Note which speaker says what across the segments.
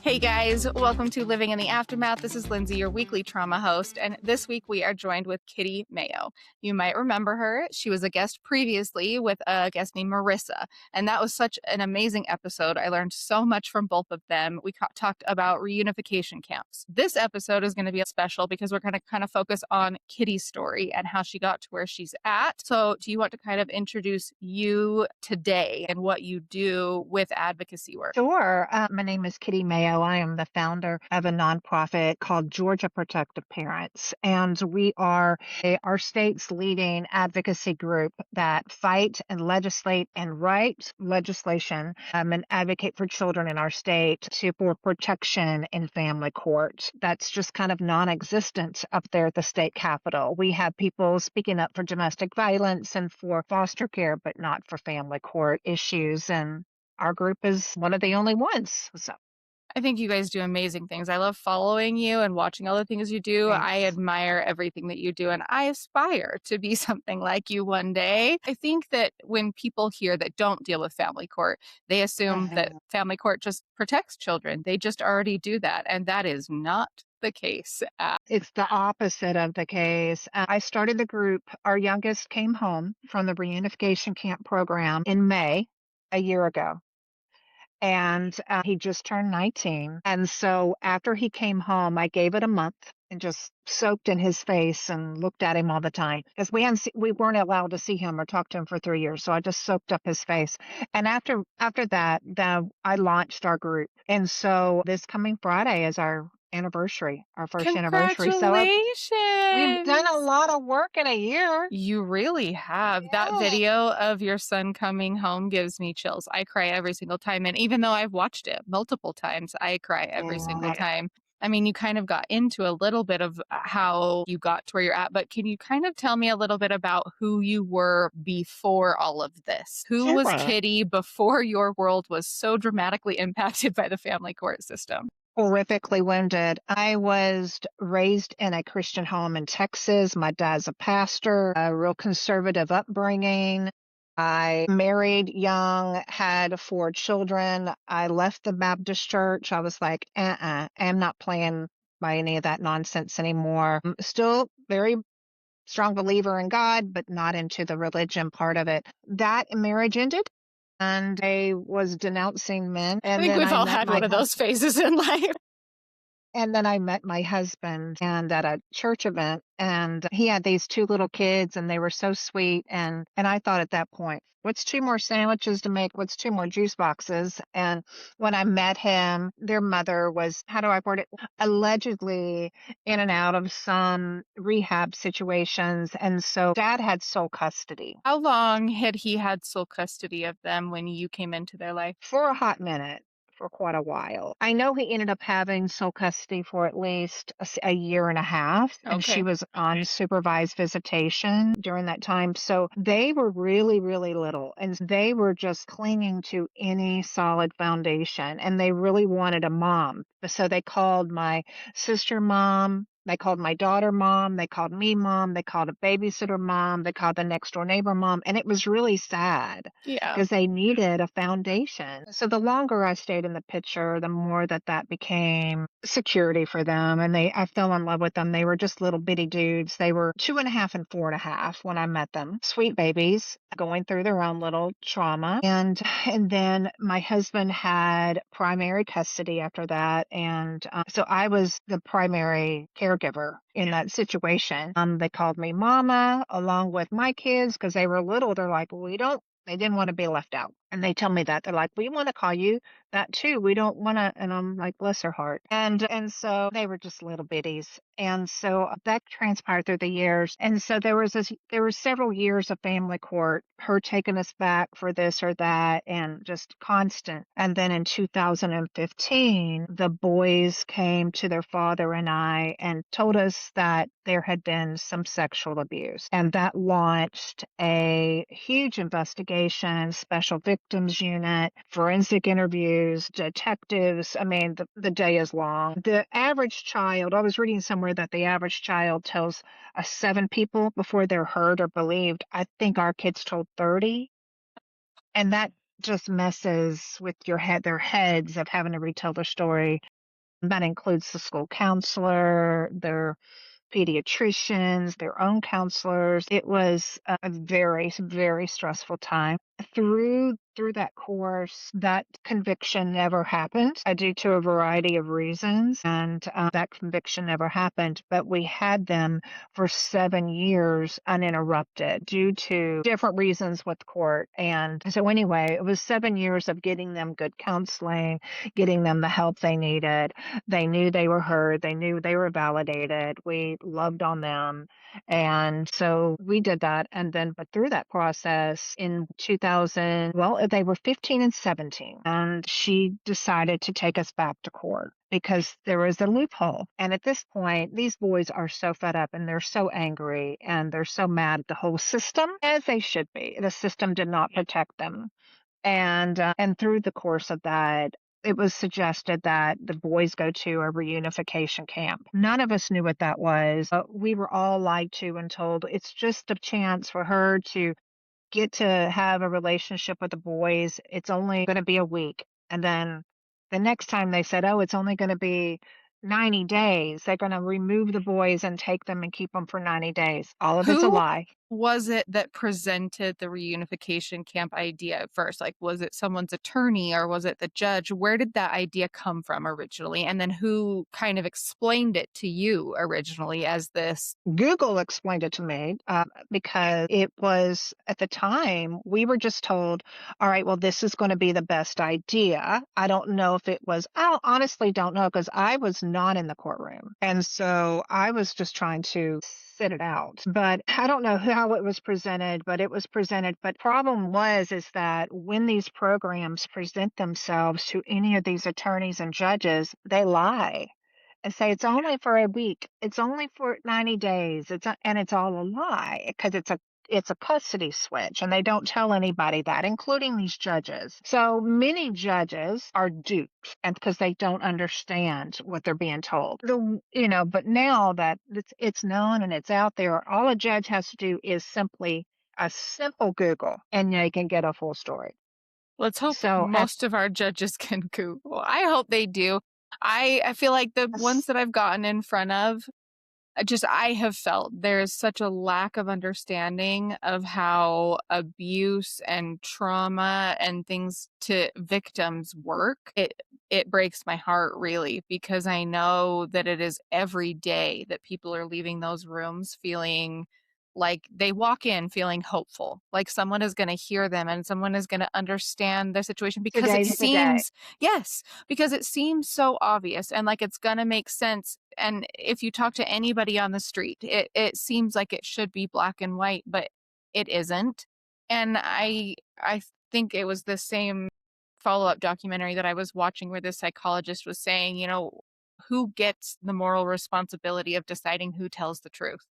Speaker 1: Hey guys, welcome to Living in the Aftermath. This is Lyndsey, your weekly trauma host, and this week we are joined with Kitty Mayo. You might remember her. She was a guest previously with a guest named Marissa, and that was such an amazing episode. I learned so much from both of them. We talked about reunification camps. This episode is going to be special because we're going to kind of focus on Kitty's story and how she got to where she's at. So do you want to kind of introduce you today and what you do with advocacy work?
Speaker 2: Sure. My name is Kitty Mayo. I am the founder of a nonprofit called Georgia Protective Parents, and we are our state's leading advocacy group that fight and legislate and write legislation and advocate for children in our state for protection in family court. That's just kind of non-existent up there at the state capitol. We have people speaking up for domestic violence and for foster care, but not for family court issues. And our group is one of the only ones. So
Speaker 1: I think you guys do amazing things. I love following you and watching all the things you do. I
Speaker 2: thanks.
Speaker 1: admire everything that you do, and I aspire to be something like you one day. I think that when people hear that don't deal with family court, they assume that family court just protects children. They just already do that, and that is not the case.
Speaker 2: It's the opposite of the case. I started the group. Our youngest came home from the Reunification camp program in May a year ago. And he just turned 19. And so after he came home, I gave it a month and just soaked in his face and looked at him all the time because we weren't allowed to see him or talk to him for 3 years. So I just soaked up his face. And after that, I launched our group. And so this coming Friday is our anniversary, our first anniversary. So we've done a
Speaker 1: Congratulations.
Speaker 2: lot of work in a year.
Speaker 1: You really have. That
Speaker 2: Yeah.
Speaker 1: video of your son coming home gives me chills. I cry every single time. And even though I've watched it multiple times, I cry every single
Speaker 2: Yeah.
Speaker 1: time. I mean, you kind of got into a little bit of how you got to where you're at, but can you kind of tell me a little bit about who you were before all of this? Who was
Speaker 2: Sure.
Speaker 1: Kitty before your world was so dramatically impacted by the family court system?
Speaker 2: Horrifically wounded. I was raised in a Christian home in Texas. My dad's a pastor, a real conservative upbringing. I married young, had 4 children. I left the Baptist church. I was like, I'm not playing by any of that nonsense anymore. I'm still very strong believer in God, but not into the religion part of it. That marriage ended. And I was denouncing men.
Speaker 1: I think we've all had one of those phases in life.
Speaker 2: And then I met my husband and at a church event, and he had these 2 little kids and they were so sweet. And I thought at that point, what's 2 more sandwiches to make? What's 2 more juice boxes? And when I met him, their mother was, how do I word it? Allegedly in and out of some rehab situations. And so dad had sole custody
Speaker 1: How long had he had sole custody of them when you came into their life?
Speaker 2: for a hot minute. For quite a while. I know he ended up having sole custody for at least a year and a half, and she
Speaker 1: Okay.
Speaker 2: was on supervised visitation during that time. So they were really, really little, and they were just clinging to any solid foundation, and they really wanted a mom. So they called my sister mom. They called my daughter mom. They called me mom. They called a babysitter mom. They called the next door neighbor mom. And it was really sad
Speaker 1: Yeah.
Speaker 2: because they needed a foundation. So the longer I stayed in the picture, the more that became security for them. And I fell in love with them. They were just little bitty dudes. They were 2.5 and 4.5 when I met them. Sweet babies going through their own little trauma. And then my husband had primary custody after that. And so I was the primary caregiver in that situation. They called me mama along with my kids because they were little. They're like, they didn't want to be left out. And they tell me that. They're like, we want to call you that too. We don't want to. And I'm like, bless her heart. And so they were just little bitties. And so that transpired through the years. And so there were several years of family court, her taking us back for this or that, and just constant. And then in 2015, the boys came to their father and I and told us that there had been some sexual abuse. And that launched a huge investigation, special victims unit, forensic interviews, detectives. I mean, the day is long. The average child, I was reading somewhere that the average child tells 7 people before they're heard or believed. I think our kids told 30. And just messes with their heads of having to retell their story. That includes the school counselor, their pediatricians, their own counselors. It was a very, very stressful time. Through that course, that conviction never happened due to a variety of reasons, and that conviction never happened. But we had them for 7 years uninterrupted due to different reasons with court. And so, anyway, it was 7 years of getting them good counseling, getting them the help they needed. They knew they were heard. They knew they were validated. We loved on them. And so we did that. And then, but through that process in 2000, well, they were 15 and 17. And she decided to take us back to court because there was a loophole. And at this point, these boys are so fed up and they're so angry and they're so mad at the whole system, as they should be. The system did not protect them. And through the course of that, it was suggested that the boys go to a reunification camp. None of us knew what that was. We were all lied to and told it's just a chance for her to get to have a relationship with the boys. It's only going to be a week. And then the next time they said, oh, it's only going to be 90 days. They're going to remove the boys and take them and keep them for 90 days. All of it's a
Speaker 1: Who
Speaker 2: lie.
Speaker 1: was it that presented the reunification camp idea at first? Like, was it someone's attorney or was it the judge? Where did that idea come from originally? And then who kind of explained it to you originally as this?
Speaker 2: Google explained it to me because it was at the time we were just told, all right, well, this is going to be the best idea. I don't know if it was, I honestly don't know because I was not in the courtroom. And so I was just trying to sit it out. But I don't know how it was presented, but it was presented. But problem is that when these programs present themselves to any of these attorneys and judges, they lie and say it's only for a week. It's only for 90 days. And it's all a lie because it's a custody switch and they don't tell anybody that, including these judges. So many judges are duped and because they don't understand what they're being told. But now that it's known and it's out there, all a judge has to do is simply a simple Google and they can get a full story.
Speaker 1: Let's hope
Speaker 2: So at
Speaker 1: most of our judges can Google. I hope they do. I feel like the ones that I've gotten in front of, I have felt there's such a lack of understanding of how abuse and trauma and things to victims work. It breaks my heart really because I know that it is every day that people are leaving those rooms feeling like they walk in feeling hopeful, like someone is going to hear them and someone is going to understand their situation because it
Speaker 2: today's the day.
Speaker 1: seems, yes, because it seems so obvious and like it's going to make sense. And if you talk to anybody on the street, it seems like it should be black and white, but it isn't. And I think it was the same follow-up documentary that I was watching where this psychologist was saying, who gets the moral responsibility of deciding who tells the truth?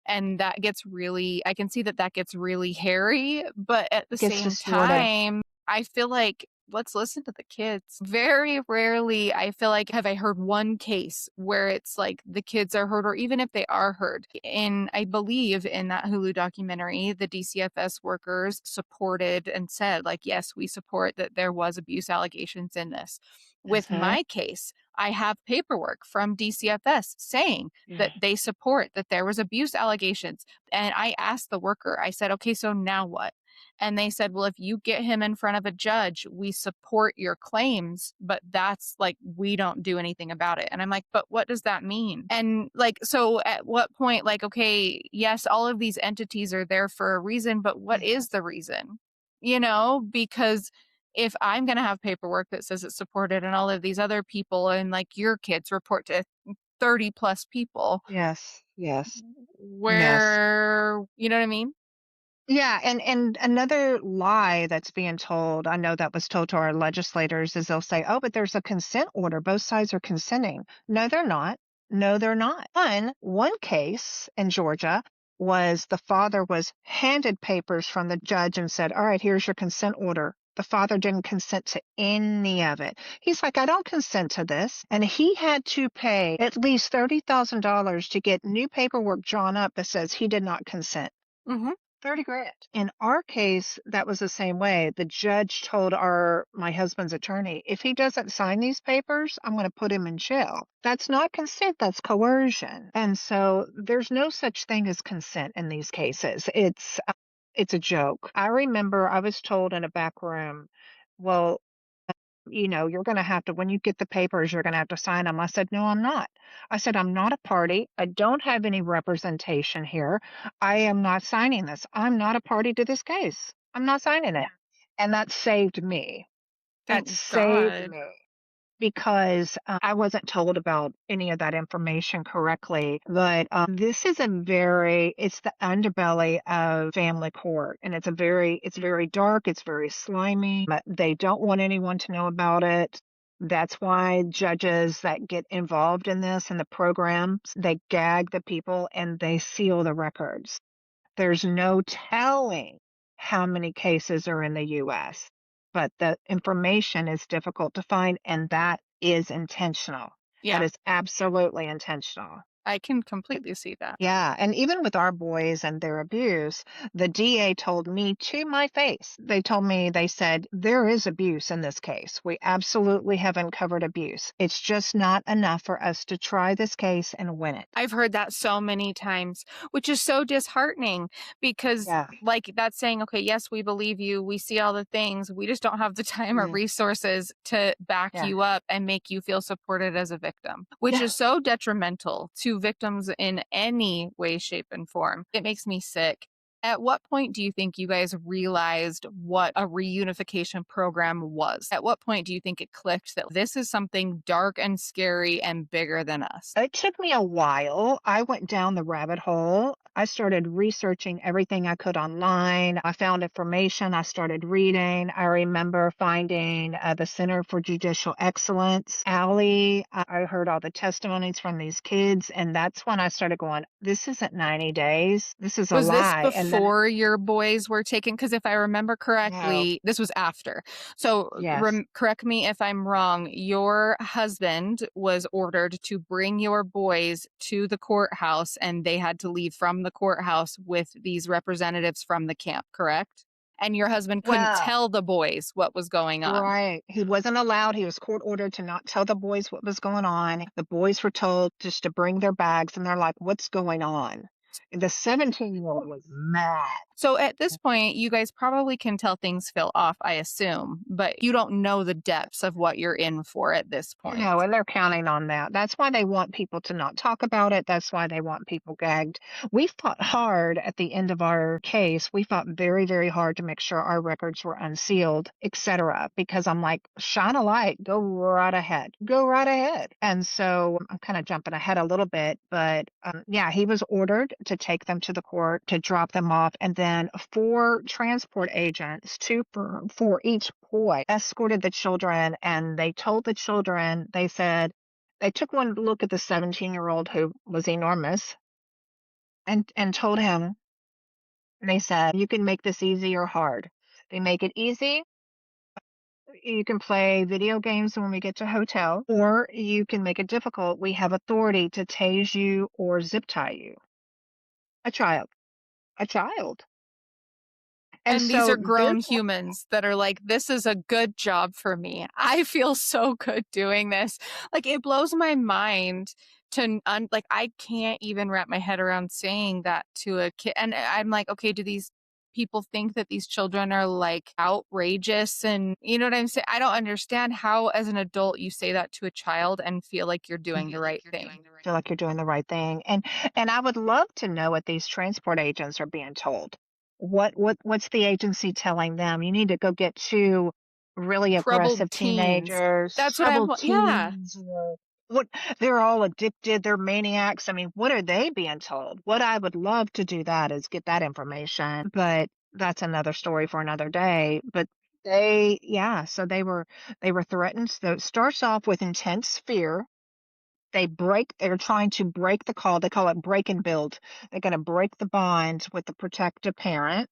Speaker 1: And that gets really, I can see that that gets really hairy, but at the
Speaker 2: Gets
Speaker 1: same
Speaker 2: distorted.
Speaker 1: time, I feel like let's listen to the kids. Very rarely, I feel like, have I heard one case where it's like the kids are heard, or even if they are heard. And I believe in that Hulu documentary, the DCFS workers supported and said, like, yes, we support that there was abuse allegations in this. With
Speaker 2: Mhm.
Speaker 1: my case, I have paperwork from DCFS saying that
Speaker 2: Yeah.
Speaker 1: they support that there was abuse allegations. And I asked the worker, I said, okay, so now what? And they said, well, if you get him in front of a judge, we support your claims, but that's like, we don't do anything about it. And I'm like, but what does that mean? And like, so at what point, like, okay, yes, all of these entities are there for a reason, but what
Speaker 2: Mhm.
Speaker 1: is the reason? Because if I'm going to have paperwork that says it's supported and all of these other people and like your kids report to 30 plus people,
Speaker 2: Yes. Yes. Yes.
Speaker 1: where, you know what I mean?
Speaker 2: Yeah, and another lie that's being told, I know that was told to our legislators, is they'll say, "Oh, but there's a consent order. Both sides are consenting." No, they're not. No, they're not. One case in Georgia was the father was handed papers from the judge and said, "All right, here's your consent order." The father didn't consent to any of it. He's like, "I don't consent to this." And he had to pay at least $30,000 to get new paperwork drawn up that says he did not consent.
Speaker 1: Mhm.
Speaker 2: 30 grand. In our case, that was the same way. The judge told my husband's attorney, if he doesn't sign these papers, I'm going to put him in jail. That's not consent, that's coercion. And so there's no such thing as consent in these cases. It's a joke. I remember I was told in a back room, well, you're going to have to, when you get the papers, you're going to have to sign them. I said, no, I'm not. I said, I'm not a party. I don't have any representation here. I am not signing this. I'm not a party to this case. I'm not signing it. And that saved me. That
Speaker 1: Thank
Speaker 2: saved
Speaker 1: God.
Speaker 2: me because I wasn't told about any of that information correctly. But this is it's the underbelly of family court, and it's very dark. It's very slimy. But they don't want anyone to know about it. That's why judges that get involved in this and the programs, they gag the people and they seal the records. There's no telling how many cases are in the US, but the information is difficult to find, and that is intentional. That
Speaker 1: Yeah,
Speaker 2: is absolutely intentional.
Speaker 1: I can completely see that.
Speaker 2: Yeah, and even with our boys and their abuse, the DA told me to my face. They said, there is abuse in this case. We absolutely have uncovered abuse. It's just not enough for us to try this case and win it.
Speaker 1: I've heard that so many times, which is so disheartening because,
Speaker 2: Yeah.
Speaker 1: like, that's saying, okay, yes, we believe you. We see all the things. We just don't have the time or
Speaker 2: Mm,
Speaker 1: resources to back
Speaker 2: yeah.
Speaker 1: you up and make you feel supported as a victim, which
Speaker 2: Yeah.
Speaker 1: is so detrimental to victims in any way, shape, and form. It makes me sick. At what point do you think you guys realized what a reunification program was? At what point do you think it clicked that this is something dark and scary and bigger than us?
Speaker 2: It took me a while. I went down the rabbit hole. I started researching everything I could online. I found information. I started reading. I remember finding the Center for Judicial Excellence, Allie. I heard all the testimonies from these kids, and that's when I started going, this isn't 90 days. This is a
Speaker 1: Was this
Speaker 2: lie. And then,
Speaker 1: before your boys were taken? Because if I remember
Speaker 2: no,
Speaker 1: correctly, this was after. So
Speaker 2: yes.
Speaker 1: correct me if I'm wrong. Your husband was ordered to bring your boys to the courthouse, and they had to leave from the courthouse with these representatives from the camp, correct? And your husband couldn't
Speaker 2: Well,
Speaker 1: tell the boys what was going on.
Speaker 2: right. He wasn't allowed. He was court ordered to not tell the boys what was going on. The boys were told just to bring their bags, and they're like, what's going on? And the 17-year-old was mad.
Speaker 1: So at this point, you guys probably can tell things feel off, I assume, but you don't know the depths of what you're in for at this point.
Speaker 2: And they're counting on that. That's why they want people to not talk about it. That's why they want people gagged. We fought hard at the end of our case. We fought very, very hard to make sure our records were unsealed, etc. Because I'm like, shine a light, go right ahead, go right ahead. And so I'm kind of jumping ahead a little bit, but yeah, he was ordered to take them to the court to drop them off, and then 4 transport agents, two for each boy, escorted the children, and they told the children, they said, they took one look at the 17-year-old who was enormous and told him, they said, you can make this easy or hard. They make it easy. You can play video games when we get to hotel, or you can make it difficult. We have authority to tase you or zip tie you. A child, a child. And
Speaker 1: And these are
Speaker 2: so
Speaker 1: grown humans that are like, this is a good job for me. I feel so good doing this. Like, it blows my mind like, I can't even wrap my head around saying that to a kid. And I'm like, okay, do these people think that these children are like outrageous? And you know what I'm saying? I don't understand how, as an adult, you say that to a child and feel like you're doing the right thing.
Speaker 2: feel like you're doing the right thing. And I would love to know what these transport agents are being told. What's the agency telling them? You need to go get two really
Speaker 1: Troubled
Speaker 2: aggressive
Speaker 1: teens.
Speaker 2: teenagers,
Speaker 1: That's what
Speaker 2: troubled
Speaker 1: yeah.
Speaker 2: teens, or what, they're all addicted, they're maniacs. I mean, what are they being told? What I would love to do that is get that information, but that's another story for another day. But so they were threatened. So it starts off with intense fear. They're trying to break the call. They call it break and build. They're going to break the bond with the protective parent,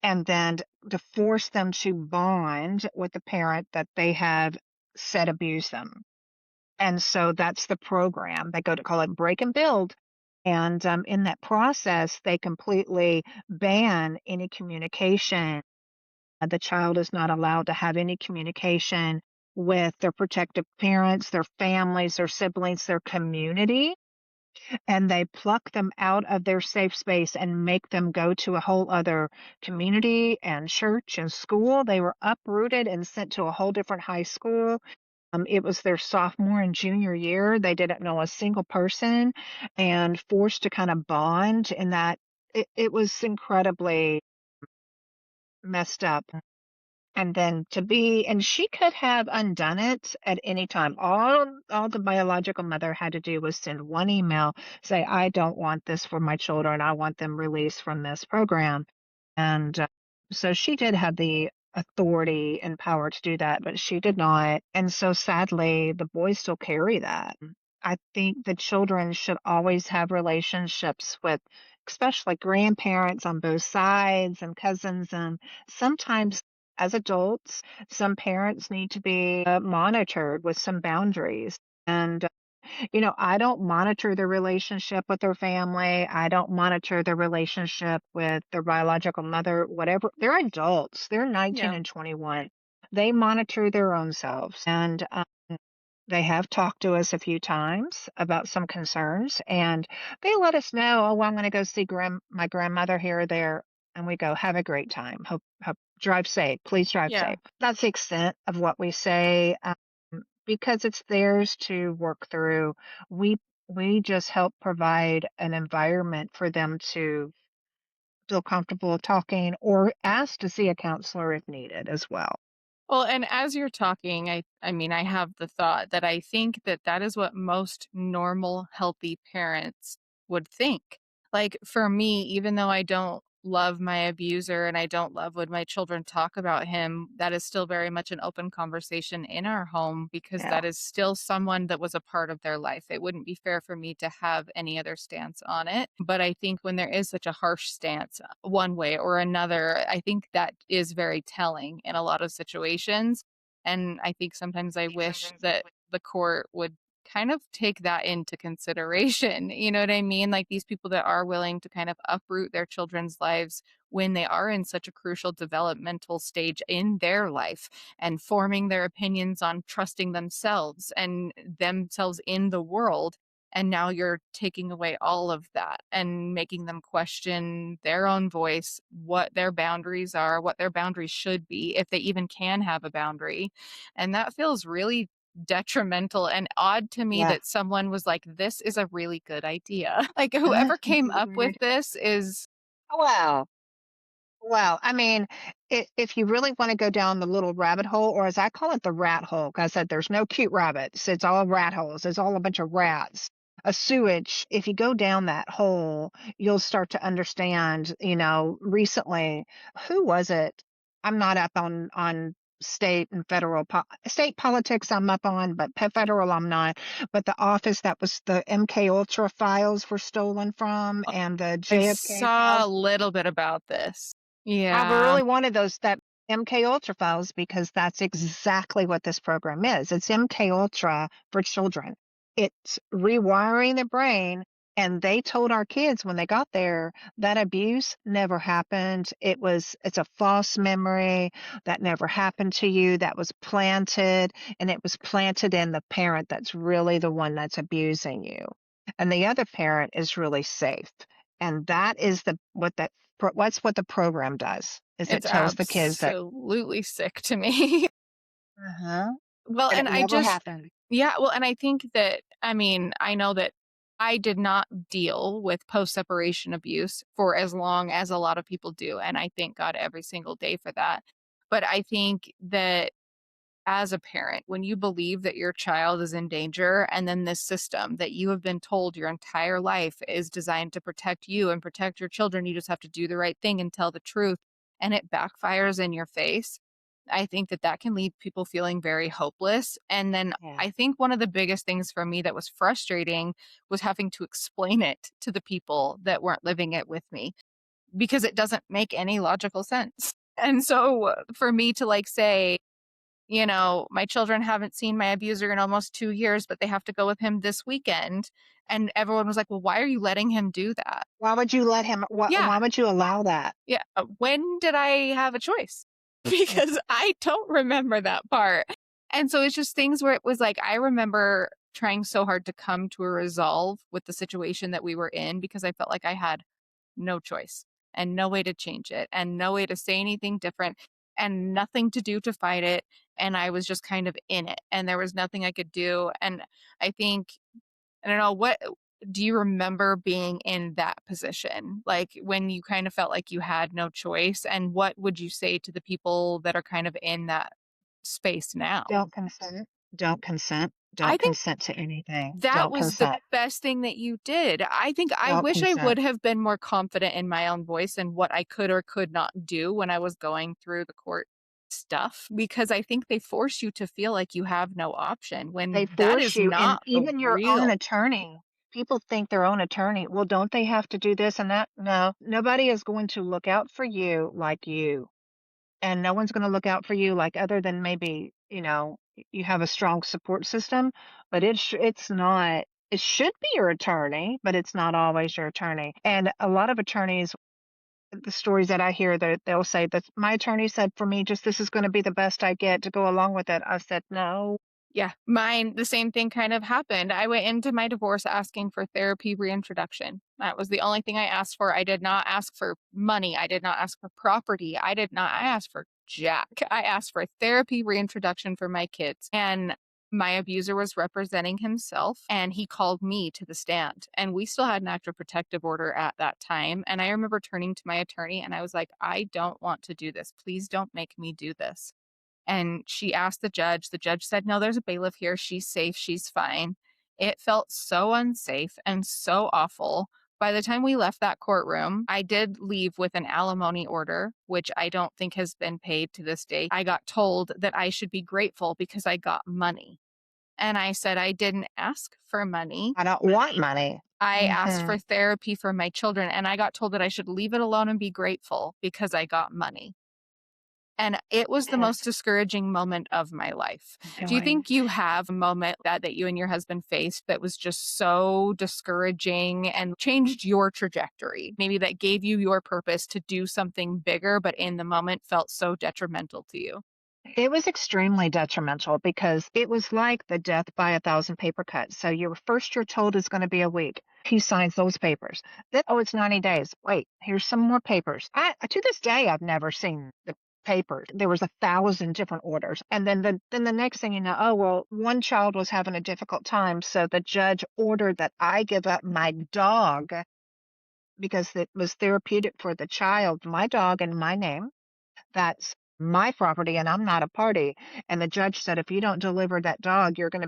Speaker 2: and then to force them to bond with the parent that they have said abused them. And so that's the program. They go to call it break and build. And in that process, they completely ban any communication. The child is not allowed to have any communication with their protective parents, their families, their siblings, their community, and they pluck them out of their safe space and make them go to a whole other community and church and school. They were uprooted and sent to a whole different high school. It was their sophomore and junior year. They didn't know a single person and forced to kind of bond in that it was incredibly messed up. And then to be and she could have undone it at any time. All the biological mother had to do was send one email, say, "I don't want this for my children. I want them released from this program." And so she did have the authority and power to do that, but she did not. And so sadly, the boys still carry that. I think the children should always have relationships with, especially grandparents on both sides and cousins. And sometimes as adults, some parents need to be monitored with some boundaries. And I don't monitor their relationship with their family. I don't monitor their relationship with their biological mother, whatever. They're adults. They're 19
Speaker 1: Yeah.
Speaker 2: and 21. They monitor their own selves. And they have talked to us a few times about some concerns, and they let us know, "Oh, well, I'm going to go see my grandmother here or there." And we go, "Have a great time. Hope drive safe. Please drive
Speaker 1: Yeah.
Speaker 2: safe." That's the extent of what we say. Because it's theirs to work through. We we just help provide an environment for them to feel comfortable talking or ask to see a counselor if needed as well.
Speaker 1: Well, and as you're talking, I mean, I have the thought that I think that that is what most normal, healthy parents would think. Like for me, even though I don't love my abuser and I don't love when my children talk about him, that is still very much an open conversation in our home because
Speaker 2: Yeah.
Speaker 1: that is still someone that was a part of their life. It wouldn't be fair for me to have any other stance on it. But I think when there is such a harsh stance one way or another, I think that is very telling in a lot of situations. And I think sometimes I wish that the court would kind of take that into consideration. You know what I mean? Like these people that are willing to kind of uproot their children's lives when they are in such a crucial developmental stage in their life and forming their opinions on trusting themselves and themselves in the world. And now you're taking away all of that and making them question their own voice, what their boundaries are, what their boundaries should be, if they even can have a boundary. And that feels really detrimental and odd to me
Speaker 2: Yeah.
Speaker 1: that someone was like, "This is a really good idea." Like, whoever came up with this is
Speaker 2: Well, I mean, if you really want to go down the little rabbit hole, or as I call it, the rat hole, because I said there's no cute rabbits. It's all rat holes. It's all a bunch of rats. A sewage. If you go down that hole, you'll start to understand. Recently, who was it? I'm not up on state and federal state politics. I'm up on, but federal I'm not. But the office that was the MK Ultra files were stolen from, and the
Speaker 1: I
Speaker 2: JFK
Speaker 1: saw a
Speaker 2: files.
Speaker 1: little bit about this.
Speaker 2: I
Speaker 1: Yeah.
Speaker 2: really wanted those that MK Ultra files because that's exactly what this program is. It's MK Ultra for children. It's rewiring the brain. And they told our kids when they got there that abuse never happened. It's a false memory that never happened to you, that was planted, and it was planted in the parent that's really the one that's abusing you. And the other parent is really safe. And that is what's what the program does, is it
Speaker 1: It's
Speaker 2: tells the kids that
Speaker 1: absolutely sick to me.
Speaker 2: uh-huh,
Speaker 1: Well,
Speaker 2: that it
Speaker 1: and I
Speaker 2: never
Speaker 1: just
Speaker 2: happened.
Speaker 1: yeah, well, and I think that I mean, I know that I did not deal with post-separation abuse for as long as a lot of people do, and I thank God every single day for that. But I think that as a parent, when you believe that your child is in danger, and then this system that you have been told your entire life is designed to protect you and protect your children, you just have to do the right thing and tell the truth, and it backfires in your face. I think that that can leave people feeling very hopeless. And then
Speaker 2: Yeah.
Speaker 1: I think one of the biggest things for me that was frustrating was having to explain it to the people that weren't living it with me because it doesn't make any logical sense. And so for me to like say, my children haven't seen my abuser in almost 2 years, but they have to go with him this weekend. And everyone was like, well, why are you letting him do that?
Speaker 2: Why would you let him
Speaker 1: Yeah.
Speaker 2: why would you allow that?
Speaker 1: Yeah. When did I have a choice?
Speaker 2: Mm.
Speaker 1: Because I don't remember that part. And so it's just things where it was like, I remember trying so hard to come to a resolve with the situation that we were in because I felt like I had no choice and no way to change it and no way to say anything different and nothing to do to fight it. And I was just kind of in it and there was nothing I could do. And I think, I don't know, what do you remember being in that position? Like when you kind of felt like you had no choice? And what would you say to the people that are kind of in that space now?
Speaker 2: Don't consent. Don't consent.
Speaker 1: I
Speaker 2: Don't
Speaker 1: think
Speaker 2: consent to anything.
Speaker 1: that
Speaker 2: Don't
Speaker 1: was the
Speaker 2: consent.
Speaker 1: best thing that you did. I think I
Speaker 2: Don't
Speaker 1: wish I
Speaker 2: consent.
Speaker 1: would have been more confident in my own voice and what I could or could not do when I was going through the court stuff, because I think they force you to feel like you have no option
Speaker 2: They
Speaker 1: when that
Speaker 2: force
Speaker 1: is
Speaker 2: you, and
Speaker 1: not the
Speaker 2: even your own
Speaker 1: real.
Speaker 2: attorney. People think their own attorney, well, don't they have to do this and that? No, nobody is going to look out for you like you. And no one's going to look out for you like other than maybe, you have a strong support system, but it's not. It should be your attorney, but it's not always your attorney. And a lot of attorneys, the stories that I hear, that they'll say that my attorney said for me, just this is going to be the best I get to go along with it. I said, no.
Speaker 1: Yeah, mine, the same thing kind of happened. I went into my divorce asking for therapy reintroduction. That was the only thing I asked for. I did not ask for money. I did not ask for property. I asked for jack. I asked for therapy reintroduction for my kids. And my abuser was representing himself and he called me to the stand. And we still had an active protective order at that time. And I remember turning to my attorney and I was like, I don't want to do this. Please don't make me do this. And she asked the judge. The judge said, no, there's a bailiff here. She's safe. She's fine. It felt so unsafe and so awful. By the time we left that courtroom, I did leave with an alimony order, which I don't think has been paid to this day. I got told that I should be grateful because I got money. And I said, I didn't ask for money.
Speaker 2: I don't want money.
Speaker 1: I asked
Speaker 2: Hmm.
Speaker 1: for therapy for my children. And I got told that I should leave it alone and be grateful because I got money. And it was the most
Speaker 2: Yes,
Speaker 1: discouraging moment of my life. Do you
Speaker 2: doing.
Speaker 1: think you have a moment that you and your husband faced that was just so discouraging and changed your trajectory? Maybe that gave you your purpose to do something bigger, but in the moment felt so detrimental to you?
Speaker 2: It was extremely detrimental because it was like the death by 1,000 paper cuts. So you're told is going to be a week. He signs those papers. Then, oh, it's 90 days. Wait, here's some more papers. To this day, I've never seen the papers. There was 1,000 different orders. And then the next thing you know, oh, well, one child was having a difficult time. So the judge ordered that I give up my dog because it was therapeutic for the child, my dog in my name. That's my property and I'm not a party. And the judge said, if you don't deliver that dog, I'm going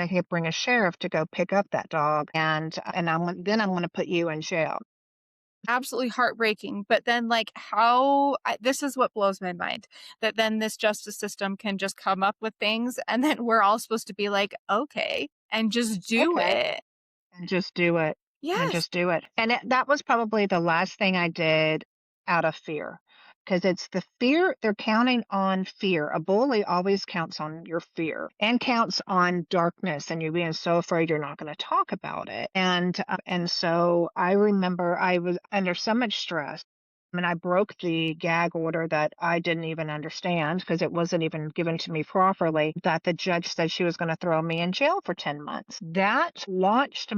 Speaker 2: to bring a sheriff to go pick up that dog. And I'm going to put you in jail.
Speaker 1: Absolutely heartbreaking. But then, like, this is what blows my mind, that then this justice system can just come up with things and then we're all supposed to be like, okay, and just do
Speaker 2: Okay.
Speaker 1: it.
Speaker 2: And just do it. And
Speaker 1: Yes.
Speaker 2: just do it. And that was probably the last thing I did out of fear. Because it's the fear, they're counting on fear. A bully always counts on your fear and counts on darkness and you being so afraid you're not going to talk about it. And so I remember I was under so much stress. I mean, I broke the gag order that I didn't even understand because it wasn't even given to me properly, that the judge said she was going to throw me in jail for 10 months. That launched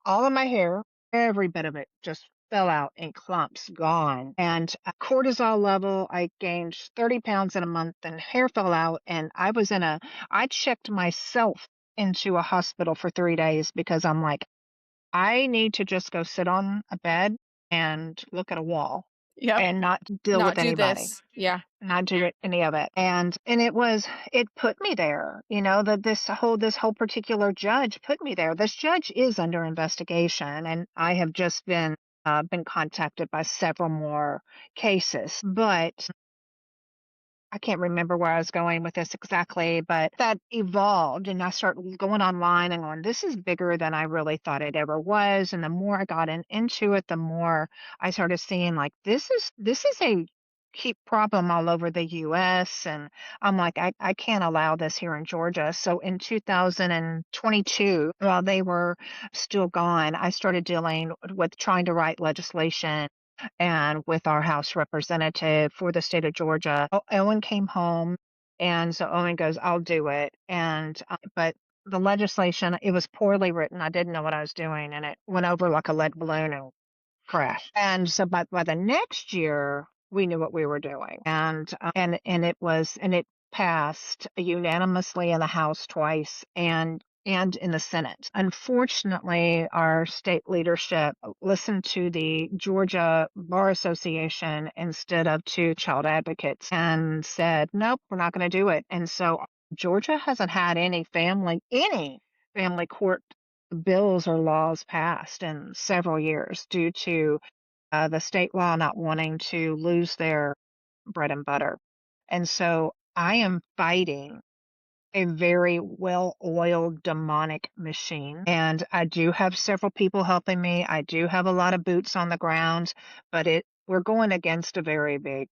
Speaker 2: all of my hair, every bit of it just fell out in clumps, gone. And cortisol level, I gained 30 pounds in a month and hair fell out. And I checked myself into a hospital for 3 days because I'm like, I need to just go sit on a bed and look at a wall
Speaker 1: Yep.
Speaker 2: and not deal
Speaker 1: Not
Speaker 2: with
Speaker 1: do
Speaker 2: anybody,
Speaker 1: this. Yeah.
Speaker 2: not do any of it. And it put me there, that this whole particular judge put me there. This judge is under investigation, and I have just been contacted by several more cases, but I can't remember where I was going with this exactly, but that evolved and I started going online and going, this is bigger than I really thought it ever was. And the more I got into it, the more I started seeing like this is a keep problem all over the US, and I'm like, I can't allow this here in Georgia. So in 2022, while they were still gone, I started dealing with trying to write legislation and with our House representative for the state of Georgia. Owen came home, and so Owen goes, "I'll do it." And but the legislation, it was poorly written. I didn't know what I was doing, and it went over like a lead balloon and crashed. And so by the next year, we knew what we were doing, and it passed unanimously in the House twice and in the Senate. Unfortunately, our state leadership listened to the Georgia Bar Association instead of to child advocates and said, nope, we're not going to do it. And so Georgia hasn't had any family court bills or laws passed in several years due to the state law not wanting to lose their bread and butter. And so I am fighting a very well-oiled demonic machine. And I do have several people helping me. I do have a lot of boots on the ground, but we're going against a very big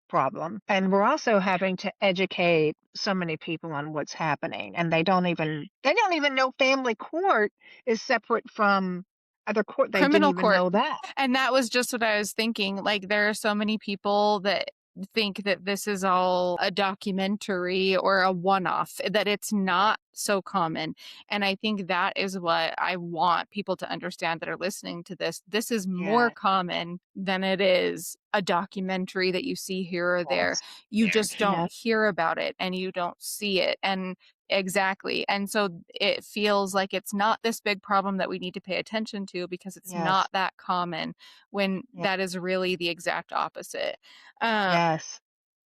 Speaker 2: problem. And we're also having to educate so many people on what's happening. And they don't even know family court is separate from other court. They didn't
Speaker 1: Criminal
Speaker 2: even
Speaker 1: court.
Speaker 2: know that.
Speaker 1: And that was just what I was thinking. Like, there are so many people that think that this is all a documentary or a one-off, that it's not so common. And I think that is what I want people to understand that are listening to this. This is more
Speaker 2: Yeah.
Speaker 1: common than it is a documentary that you see here or there.
Speaker 2: Yes.
Speaker 1: You just don't
Speaker 2: Yes.
Speaker 1: hear about it and you don't see it. And exactly. And so it feels like it's not this big problem that we need to pay attention to because it's
Speaker 2: Yes.
Speaker 1: not that common, when
Speaker 2: Yes.
Speaker 1: that is really the exact opposite. Um,
Speaker 2: Yes.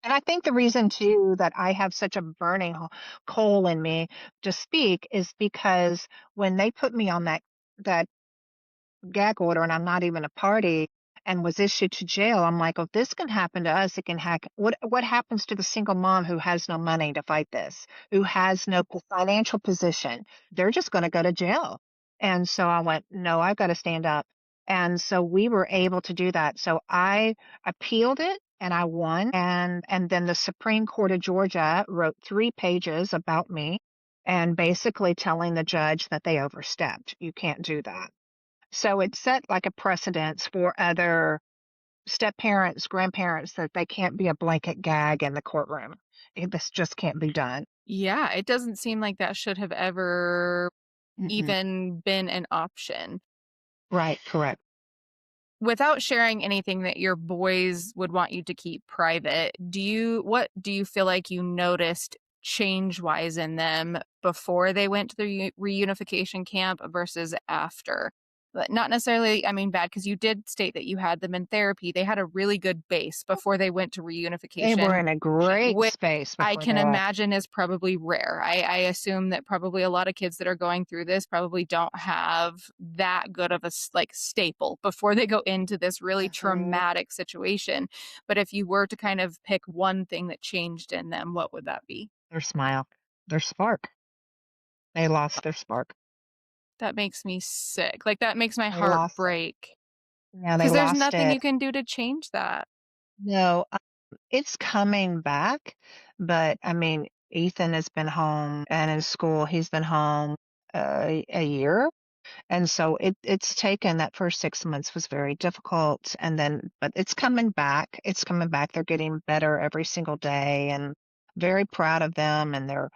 Speaker 2: And I think the reason too that I have such a burning coal in me to speak is because when they put me on that gag order and I'm not even a party and was issued to jail, I'm like, if this can happen to us, it can happen. What happens to the single mom who has no money to fight this, who has no financial position? They're just going to go to jail. And so I went, no, I've got to stand up. And so we were able to do that. So I appealed it and I won. And then the Supreme Court of Georgia wrote 3 pages about me and basically telling the judge that they overstepped. You can't do that. So it set like a precedence for other step parents, grandparents, that they can't be a blanket gag in the courtroom. This just can't be done.
Speaker 1: yeah, it doesn't seem like that should have ever
Speaker 2: Mm-mm.
Speaker 1: even been an option.
Speaker 2: Right, correct.
Speaker 1: Without sharing anything that your boys would want you to keep private, what do you feel like you noticed change-wise in them before they went to the reunification camp versus after? But not necessarily, I mean, bad, because you did state that you had them in therapy. They had a really good base before they went to
Speaker 2: They were
Speaker 1: reunification,
Speaker 2: in a great
Speaker 1: which
Speaker 2: space
Speaker 1: I
Speaker 2: before
Speaker 1: can
Speaker 2: they left.
Speaker 1: imagine is probably rare. I assume that probably a lot of kids that are going through this probably don't have that good of a like staple before they go into this really
Speaker 2: Mhm.
Speaker 1: traumatic situation. But if you were to kind of pick one thing that changed in them, what would that be?
Speaker 2: Their smile, their spark. They lost their spark.
Speaker 1: That makes me sick. Like, that makes my
Speaker 2: They
Speaker 1: heart
Speaker 2: lost it.
Speaker 1: break
Speaker 2: Yeah, they
Speaker 1: because there's
Speaker 2: lost
Speaker 1: nothing you
Speaker 2: it.
Speaker 1: can do to change that.
Speaker 2: No, it's coming back, but I mean, Ethan has been home and in school, he's been home a year. And so it's taken that first 6 months was very difficult. And then, but it's coming back. It's coming back. They're getting better every single day and very proud of them. And they're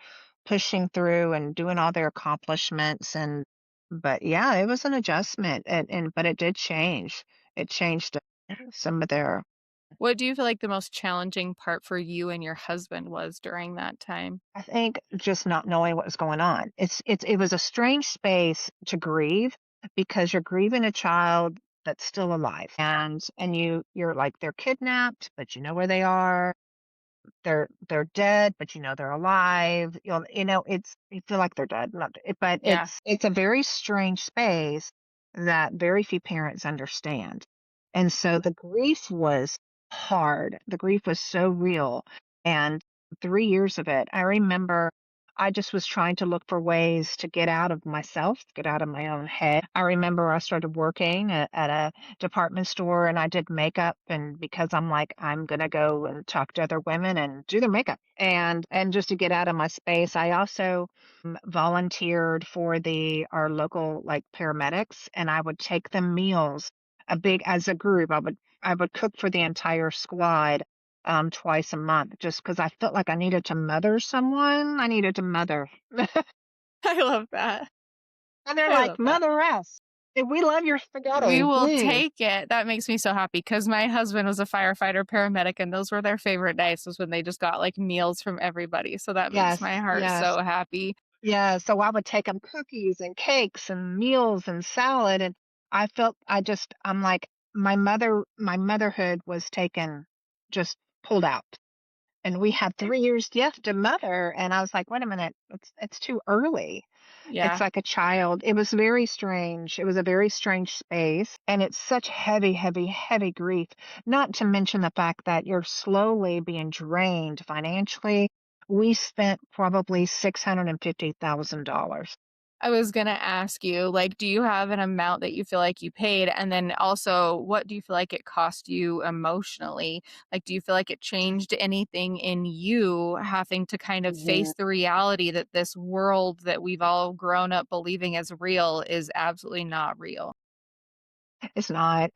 Speaker 2: pushing through and doing all their accomplishments. But yeah, it was an adjustment but it did change. It changed some of their,
Speaker 1: What do you feel like the most challenging part for you and your husband was during that time?
Speaker 2: I think just not knowing what was going on. It was a strange space to grieve because you're grieving a child that's still alive. And you're like they're kidnapped, but you know where they are. They're dead, but you know they're alive. It's you feel like they're dead, but
Speaker 1: Yeah.
Speaker 2: it's a very strange space that very few parents understand. And so the grief was hard. The grief was so real. And 3 years of it, I remember I just was trying to look for ways to get out of myself, get out of my own head. I remember I started working at a department store and I did makeup, and because I'm like, I'm gonna go and talk to other women and do their makeup and just to get out of my space. I also volunteered for the our local like paramedics, and I would take them meals a big as a group. I would cook for the entire squad twice a month just because I felt like I needed to mother someone. I needed to mother.
Speaker 1: I love that.
Speaker 2: And they're
Speaker 1: I
Speaker 2: like,
Speaker 1: love that.
Speaker 2: "Mother us. And we love your
Speaker 1: We
Speaker 2: spaghetti,
Speaker 1: will
Speaker 2: please."
Speaker 1: take it. That makes me so happy because my husband was a firefighter paramedic, and those were their favorite days was when they just got like meals from everybody. So that makes
Speaker 2: Yes,
Speaker 1: my heart
Speaker 2: yes.
Speaker 1: so happy.
Speaker 2: Yeah, so I would take them cookies and cakes and meals and salad, and I felt I'm like, my motherhood was taken just pulled out. And we had 3 years left to mother, and I was like, "Wait a minute, it's too early." It's
Speaker 1: Yeah.
Speaker 2: like a child. It was very strange. It was a very strange space, and it's such heavy, heavy, heavy grief, not to mention the fact that you're slowly being drained financially. We spent probably $650,000.
Speaker 1: I was gonna ask you, like, do you have an amount that you feel like you paid? And then also, what do you feel like it cost you emotionally? Like, do you feel like it changed anything in you having to kind of
Speaker 2: Mhm.
Speaker 1: face the reality that this world that we've all grown up believing is real is absolutely not real?
Speaker 2: It's not.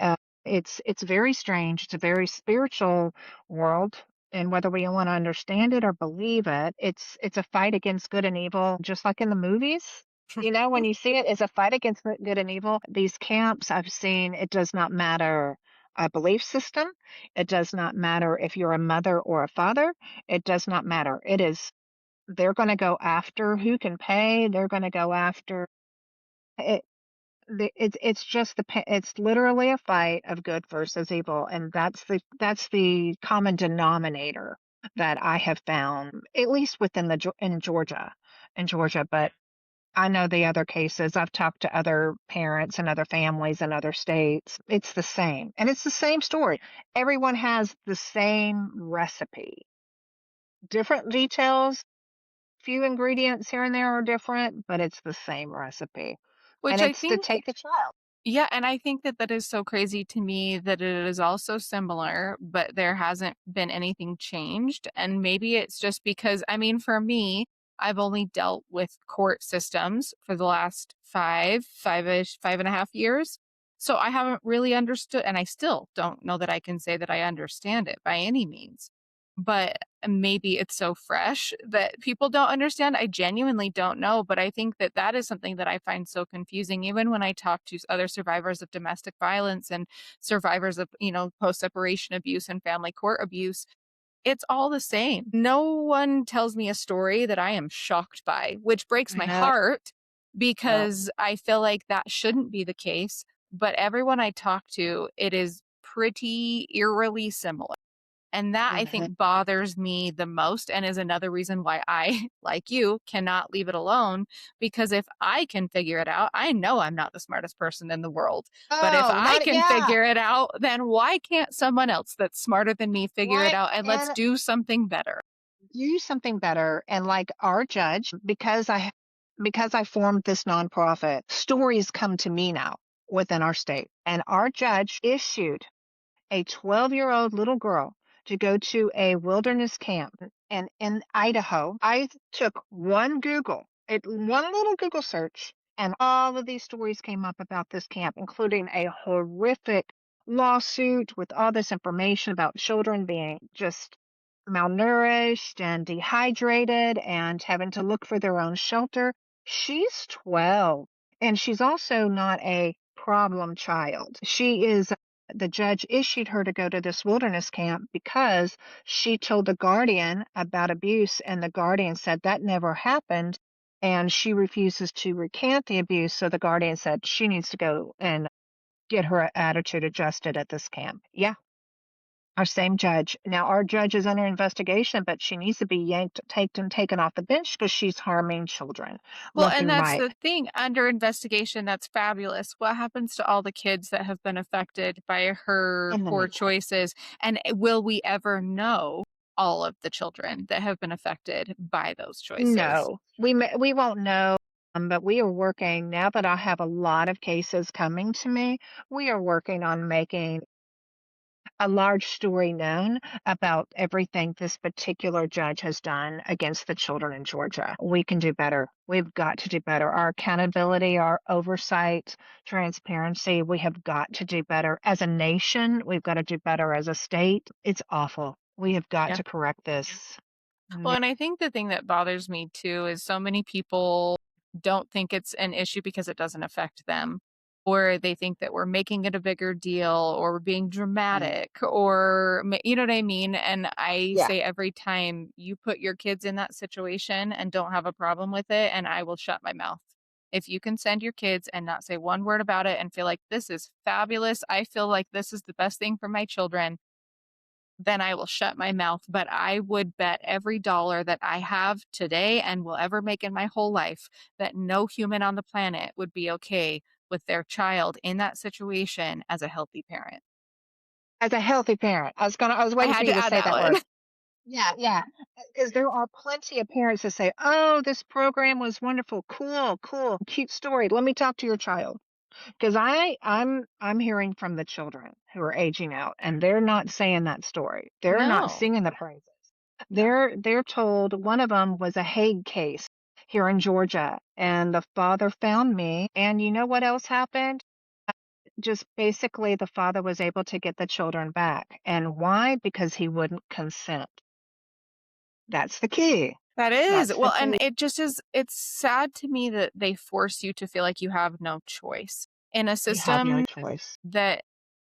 Speaker 2: It's very strange. It's a very spiritual world, and whether we want to understand it or believe it, it's a fight against good and evil, just like in the movies. You know, when you see it, it's a fight against good and evil. These camps I've seen, it does not matter a belief system. It does not matter if you're a mother or a father. It does not matter. It is they're going to go after who can pay. They're going to go after it. It's just it's literally a fight of good versus evil, and that's the common denominator that I have found, at least within in Georgia. But I know the other cases. I've talked to other parents and other families in other states. It's the same, and it's the same story. Everyone has the same recipe, different details, few ingredients here and there are different, but it's the same recipe, and
Speaker 1: Which I
Speaker 2: it's to
Speaker 1: think
Speaker 2: take the child.
Speaker 1: Yeah, and I think that that is so crazy to me that it is also similar, but there hasn't been anything changed. And maybe it's just because, I mean, for me, I've only dealt with court systems for the last five-ish, 5.5 years. So I haven't really understood, and I still don't know that I can say that I understand it by any means. But maybe it's so fresh that people don't understand. I genuinely don't know, but I think that that is something that I find so confusing. Even when I talk to other survivors of domestic violence and survivors of, post-separation abuse and family court abuse, it's all the same. No one tells me a story that I am shocked by, which breaks
Speaker 2: I
Speaker 1: my
Speaker 2: know.
Speaker 1: heart
Speaker 2: Yeah.
Speaker 1: because I feel like that shouldn't be the case. But everyone I talk to, it is pretty eerily similar. And that I
Speaker 2: Mhm.
Speaker 1: think bothers me the most and is another reason why I, like you, cannot leave it alone. Because if I can figure it out, I know I'm not the smartest person in the world. But if
Speaker 2: Oh,
Speaker 1: I
Speaker 2: not
Speaker 1: can
Speaker 2: yeah.
Speaker 1: figure it out, then why can't someone else that's smarter than me figure it
Speaker 2: Why
Speaker 1: out and let's
Speaker 2: and
Speaker 1: do something better?
Speaker 2: do something better. And like our judge, because I formed this nonprofit, stories come to me now within our state. And our judge issued a 12-year-old little girl to go to a wilderness camp and in Idaho. I took one little Google search, and all of these stories came up about this camp, including a horrific lawsuit with all this information about children being just malnourished and dehydrated and having to look for their own shelter. She's 12, and she's also not a problem child. The judge issued her to go to this wilderness camp because she told the guardian about abuse, and the guardian said that never happened. And she refuses to recant the abuse. So the guardian said she needs to go and get her attitude adjusted at this camp. Yeah, our same judge. Now, our judge is under investigation, but she needs to be taken off the bench because she's harming children
Speaker 1: Well,
Speaker 2: left
Speaker 1: and
Speaker 2: and
Speaker 1: that's
Speaker 2: right
Speaker 1: the thing. Under investigation, that's fabulous. What happens to all the kids that have been affected by her
Speaker 2: in the
Speaker 1: poor
Speaker 2: media.
Speaker 1: choices? And will we ever know? all of the children that have been affected by those choices.
Speaker 2: No, we won't know, but we are working now that I have a lot of cases coming to me, we are working on making a large story known about everything this particular judge has done against the children in Georgia. We can do better. We've got to do better. Our accountability, our oversight, transparency, we have got to do better. As a nation, we've got to do better as a state. It's awful. We have got
Speaker 1: Yeah.
Speaker 2: to correct this.
Speaker 1: Well,
Speaker 2: Yeah.
Speaker 1: and I think the thing that bothers me too is so many people don't think it's an issue because it doesn't affect them, or they think that we're making it a bigger deal or we're being
Speaker 2: Mm.
Speaker 1: dramatic or you know what I mean? And I
Speaker 2: Yeah.
Speaker 1: say every time you put your kids in that situation and don't have a problem with it, and I will shut my mouth. If you can send your kids and not say one word about it and feel like this is fabulous, I feel like this is the best thing for my children, then I will shut my mouth. But I would bet every dollar that I have today and will ever make in my whole life that no human on the planet would be okay with their child in that situation as a healthy parent.
Speaker 2: As a healthy parent, I was
Speaker 1: I
Speaker 2: waiting for
Speaker 1: had
Speaker 2: you
Speaker 1: to
Speaker 2: to
Speaker 1: add
Speaker 2: say
Speaker 1: that
Speaker 2: that
Speaker 1: one.
Speaker 2: word. Yeah, yeah. Because there are plenty of parents that say, "Oh, this program was wonderful. Cool, cool. Cute story. Let me talk to your child." Because I'm hearing from the children who are aging out, and they're not saying that story. They're not
Speaker 1: No.
Speaker 2: singing the praises.
Speaker 1: No.
Speaker 2: They're told one of them was a Hague case here in Georgia, and the father found me, and you know what else happened? Just basically the father was able to get the children back. And why? Because he wouldn't consent. That's the key.
Speaker 1: That is.
Speaker 2: That's the
Speaker 1: Well, and
Speaker 2: key.
Speaker 1: it just is, it's sad to me that they force you to feel like you have no choice in a
Speaker 2: You have no
Speaker 1: system
Speaker 2: choice.
Speaker 1: that,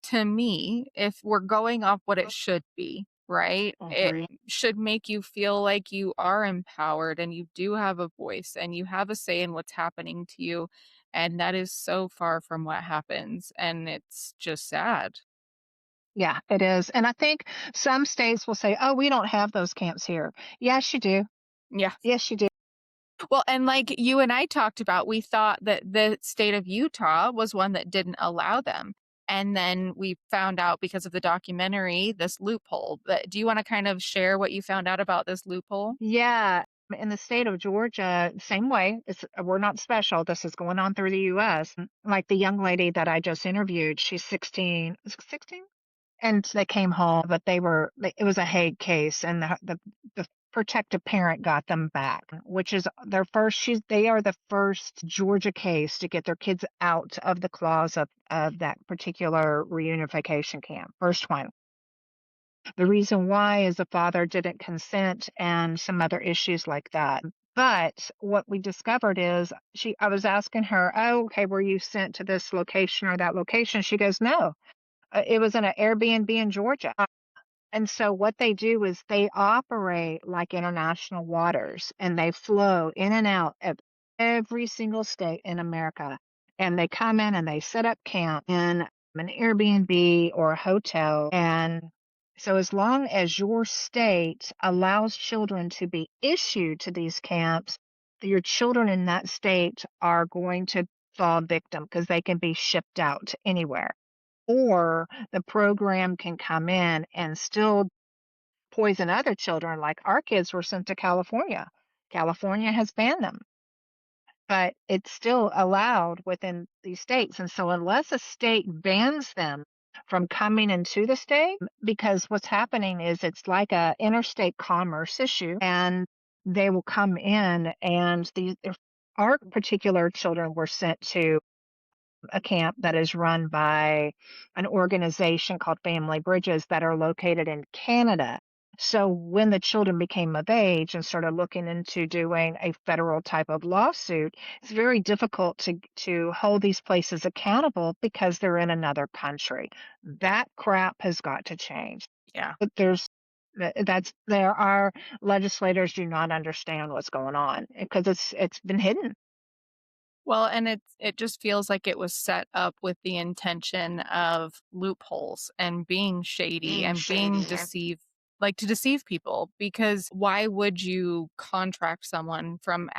Speaker 1: to me, if we're going off what it should be, right? It
Speaker 2: Mhm.
Speaker 1: should make you feel like you are empowered and you do have a voice and you have a say in what's happening to you. And that is so far from what happens. And it's just sad.
Speaker 2: Yeah, it is. And I think some states will say, "Oh, we don't have those camps here." Yes, you do.
Speaker 1: Yeah.
Speaker 2: Yes, you do.
Speaker 1: Well, and like you and I talked about, we thought that the state of Utah was one that didn't allow them. And then we found out because of the documentary, this loophole. But do you want to kind of share what you found out about this loophole?
Speaker 2: Yeah. In the state of Georgia, same way. We're not special. This is going on through the US. Like the young lady that I just interviewed, she's 16. 16? And they came home, but it was a Hague case, and the protective parent got them back, which is their first they are the first Georgia case to get their kids out of the claws of that particular reunification camp. First one. The reason why is the father didn't consent and some other issues like that. But what we discovered is I was asking her, "Oh, okay, were you sent to this location or that location?" She goes, "No, it was in an Airbnb in Georgia." And so what they do is they operate like international waters and they flow in and out of every single state in America. And they come in and they set up camp in an Airbnb or a hotel. And so as long as your state allows children to be issued to these camps, your children in that state are going to fall victim because they can be shipped out anywhere, or the program can come in and still poison other children. Like our kids were sent to California. California has banned them, but it's still allowed within these states. And so, unless a state bans them from coming into the state, because what's happening is it's like a interstate commerce issue, and they will come in, and our particular children were sent to a camp that is run by an organization called Family Bridges that are located in Canada. So when the children became of age and started looking into doing a federal type of lawsuit, it's very difficult to hold these places accountable because they're in another country. That crap has got to change.
Speaker 1: Yeah.
Speaker 2: But that's there are legislators do not understand what's going on because it's been hidden.
Speaker 1: Well, and it just feels like it was set up with the intention of loopholes and being shady
Speaker 2: Being
Speaker 1: and being
Speaker 2: shady.
Speaker 1: deceive, like to deceive people, because why would you contract someone from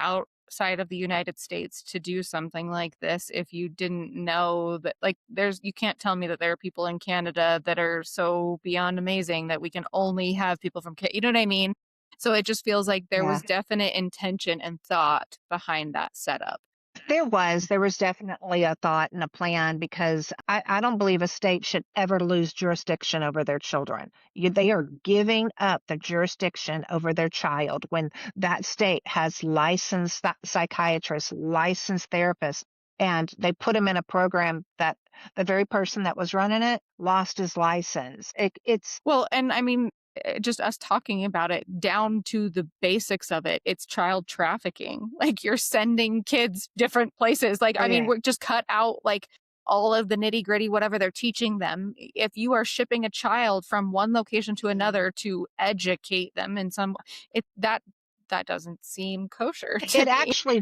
Speaker 1: outside of the United States to do something like this if you didn't know that, like, you can't tell me that there are people in Canada that are so beyond amazing that we can only have people from you know what I mean? So it just feels like there
Speaker 2: Yeah.
Speaker 1: was definite intention and thought behind that setup.
Speaker 2: There was definitely a thought and a plan because I don't believe a state should ever lose jurisdiction over their children. They are giving up the jurisdiction over their child when that state has licensed psychiatrists, licensed therapists, and they put them in a program that the very person that was running it lost his license. It's
Speaker 1: Well, and I mean, just us talking about it down to the basics of it, it's child trafficking. Like you're sending kids different places. Like, I mean,
Speaker 2: everything.
Speaker 1: we're just cut out like all of the nitty gritty, whatever they're teaching them. If you are shipping a child from one location to another to educate them in some, it that doesn't seem kosher to me.
Speaker 2: It actually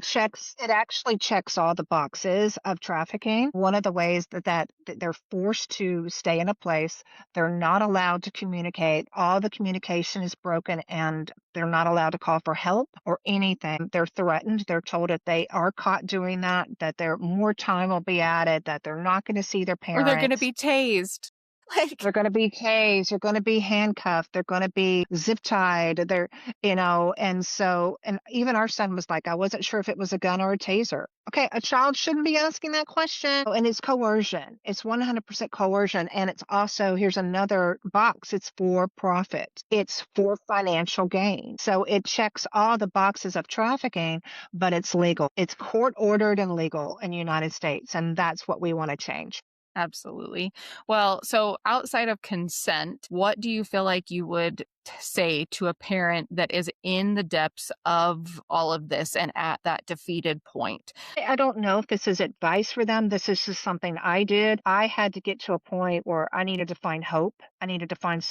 Speaker 2: checks all the boxes of trafficking. One of the ways that they're forced to stay in a place, they're not allowed to communicate. All the communication is broken and they're not allowed to call for help or anything. They're threatened. They're told if they are caught doing that, that there more time will be added, that they're not going to see their
Speaker 1: Or they're going to
Speaker 2: parents.
Speaker 1: be tased. Like,
Speaker 2: They're gonna be tased, they're gonna be handcuffed, they're gonna be zip tied, and even our son was like, I wasn't sure if it was a gun or a taser. Okay, a child shouldn't be asking that question. And it's coercion. It's 100% coercion. And it's also, here's another box, it's for profit. It's for financial gain. So it checks all the boxes of trafficking, but it's legal. It's court ordered and legal in the United States. And that's what we want to change.
Speaker 1: absolutely. Well, so outside of consent, what do you feel like you would say to a parent that is in the depths of all of this and at that defeated point?
Speaker 2: I don't know if this is advice for them. This is just something I did. I had to get to a point where I needed to find hope. I needed to find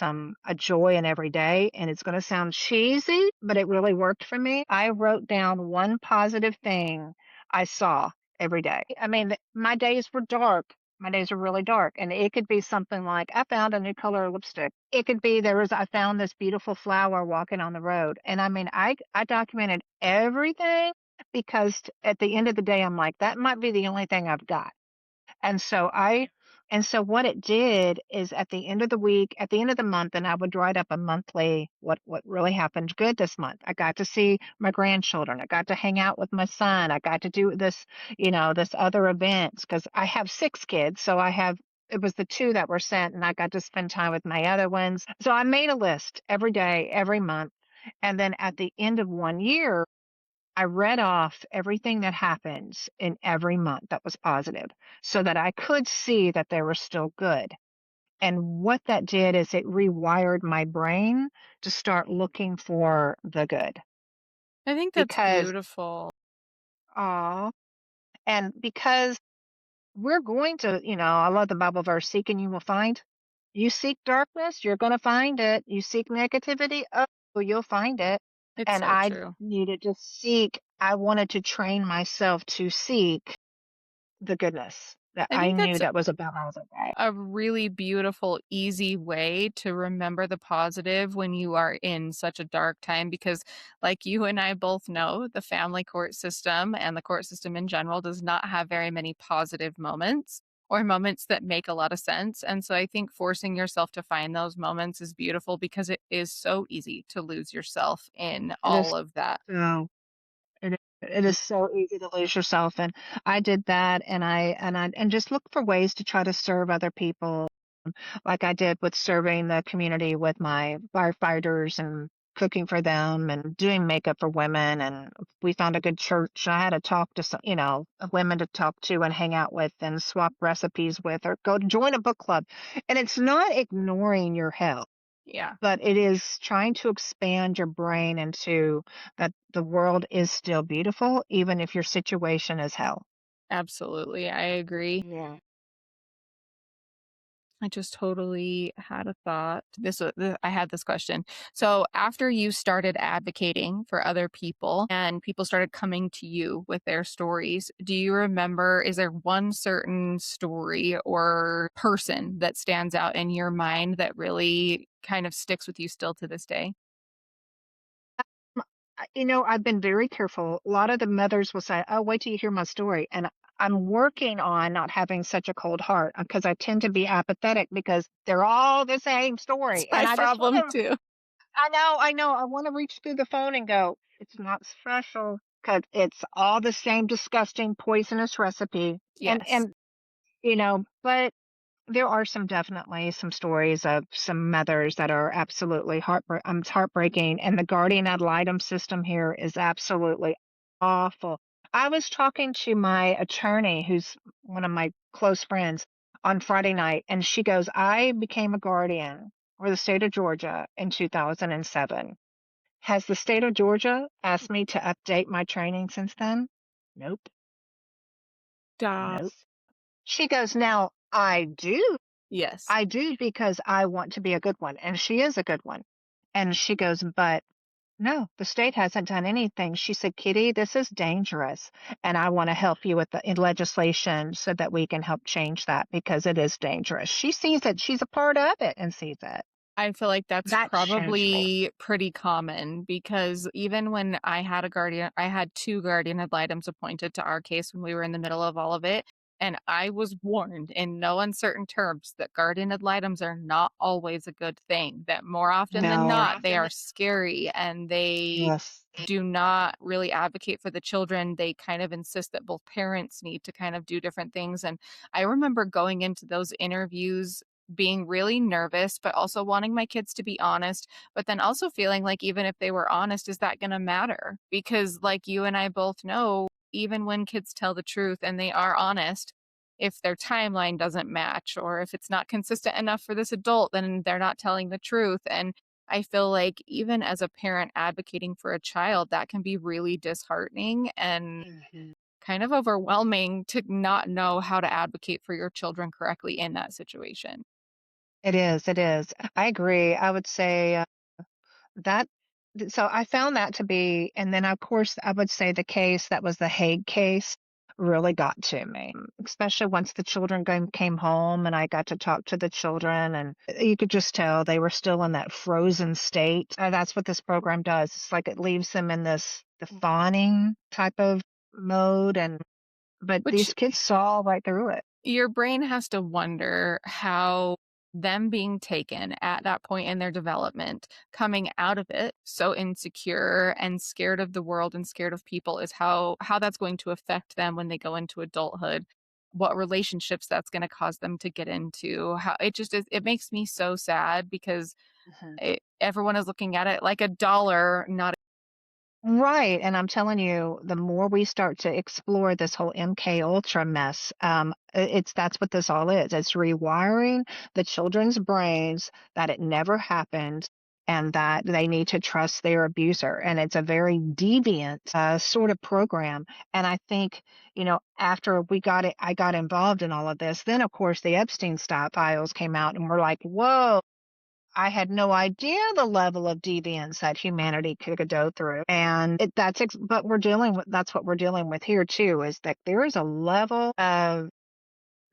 Speaker 2: a joy in every day. And it's going to sound cheesy, but it really worked for me. I wrote down one positive thing I saw every day. I mean, my days were dark. My days are really dark. And it could be something like, I found a new color of lipstick. It could be I found this beautiful flower walking on the road. And I mean, I documented everything because at the end of the day, I'm like, that might be the only thing I've got. And so what it did is at the end of the week, at the end of the month, and I would write up a monthly what really happened good this month. I got to see my grandchildren. I got to hang out with my son. I got to do this other events because I have 6 kids. So it was the 2 that were sent and I got to spend time with my other ones. So I made a list every day, every month. And then at the end of one year, I read off everything that happens in every month that was positive so that I could see that they were still good. And what that did is it rewired my brain to start looking for the good
Speaker 1: I think that's
Speaker 2: because,
Speaker 1: beautiful.
Speaker 2: aw, and because we're going to, I love the Bible verse, seek and you will find. You seek darkness, you're going to find it. You seek negativity, oh, you'll find it.
Speaker 1: It's
Speaker 2: And
Speaker 1: so
Speaker 2: I
Speaker 1: true.
Speaker 2: needed to seek, I wanted to train myself to seek the goodness that
Speaker 1: I
Speaker 2: I
Speaker 1: think
Speaker 2: knew
Speaker 1: that's
Speaker 2: that was about I was okay.
Speaker 1: a really beautiful, easy way to remember the positive when you are in such a dark time because, like you and I both know, the family court system and the court system in general does not have very many positive moments or moments that make a lot of sense. And so I think forcing yourself to find those moments is beautiful because it is so easy to lose yourself in
Speaker 2: It is
Speaker 1: all of that.
Speaker 2: so it is so easy to lose yourself, and I did that, and just look for ways to try to serve other people, like I did with serving the community with my firefighters and cooking for them and doing makeup for women. And we found a good church. I had to talk to some, women to talk to and hang out with and swap recipes with or go to join a book club. And it's not ignoring your health,
Speaker 1: Yeah,
Speaker 2: but it is trying to expand your brain into that the world is still beautiful, even if your situation is hell.
Speaker 1: absolutely. I agree.
Speaker 2: Yeah.
Speaker 1: I just totally had a thought. I had this question. So, after you started advocating for other people and people started coming to you with their stories, do you remember, is there one certain story or person that stands out in your mind that really kind of sticks with you still to this day?
Speaker 2: I've been very careful. A lot of the mothers will say, "Oh, wait till you hear my story." And I'm working on not having such a cold heart because I tend to be apathetic because they're all the same
Speaker 1: It's
Speaker 2: story.
Speaker 1: my
Speaker 2: And I just want
Speaker 1: problem
Speaker 2: to,
Speaker 1: too.
Speaker 2: I know, I want to reach through the phone and go, "It's not special because it's all the same disgusting, poisonous recipe."
Speaker 1: Yes.
Speaker 2: But there are definitely some stories of some mothers that are absolutely heartbreaking, and the guardian ad litem system here is absolutely awful. I was talking to my attorney, who's one of my close friends, on Friday night, and she goes, "I became a guardian for the state of Georgia in 2007. Has the state of Georgia asked me to update my training since then? Nope,
Speaker 1: Stop.
Speaker 2: nope." She goes, "Now
Speaker 1: Yes.
Speaker 2: I do because I want to be a good one, and she is a good one." And she goes, "But no, the state hasn't done anything." She said, "Kitty, this is dangerous, and I want to help you with the in legislation so that we can help change that because it is dangerous." She sees it. She's a part of it and sees it.
Speaker 1: I feel like that's
Speaker 2: That changed me.
Speaker 1: probably pretty common because even when I had 2 guardian ad litems appointed to our case when we were in the middle of all of it, and I was warned in no uncertain terms that guardian ad litems are not always a good thing, that more often than
Speaker 2: No.
Speaker 1: not, they are scary and they
Speaker 2: Yes.
Speaker 1: do not really advocate for the children. They kind of insist that both parents need to kind of do different things, and I remember going into those interviews being really nervous, but also wanting my kids to be honest, but then also feeling like even if they were honest, is that gonna matter? Because like you and I both know, even when kids tell the truth and they are honest, if their timeline doesn't match or if it's not consistent enough for this adult, then they're not telling the truth. And I feel like even as a parent advocating for a child, that can be really disheartening and
Speaker 2: Mhm.
Speaker 1: kind of overwhelming to not know how to advocate for your children correctly in that situation.
Speaker 2: It is. It is. I agree. I would say That so I found that to be, and then, of course, I would say the case that was the Hague case really got to me, especially once the children came home and I got to talk to the children, and you could just tell they were still in that frozen state. That's what this program does. It's like it leaves them in the fawning type of mode, but
Speaker 1: Which
Speaker 2: these kids saw right through it.
Speaker 1: your brain has to wonder how them being taken at that point in their development, coming out of it so insecure and scared of the world and scared of people is how that's going to affect them when they go into adulthood. What relationships that's going to cause them to get into. How it just is it makes me so sad because everyone is looking at it like a dollar, not
Speaker 2: Right, and I'm telling you, the more we start to explore this whole MK Ultra mess, it's that's what this all is. It's rewiring the children's brains that it never happened and that they need to trust their abuser. And it's a very deviant sort of program. And I think, after I got involved in all of this. Then, of course, the Epstein files came out, and we're like, whoa. I had no idea the level of deviance that humanity could go through. And but that's what we're dealing with here too, is that there is a level of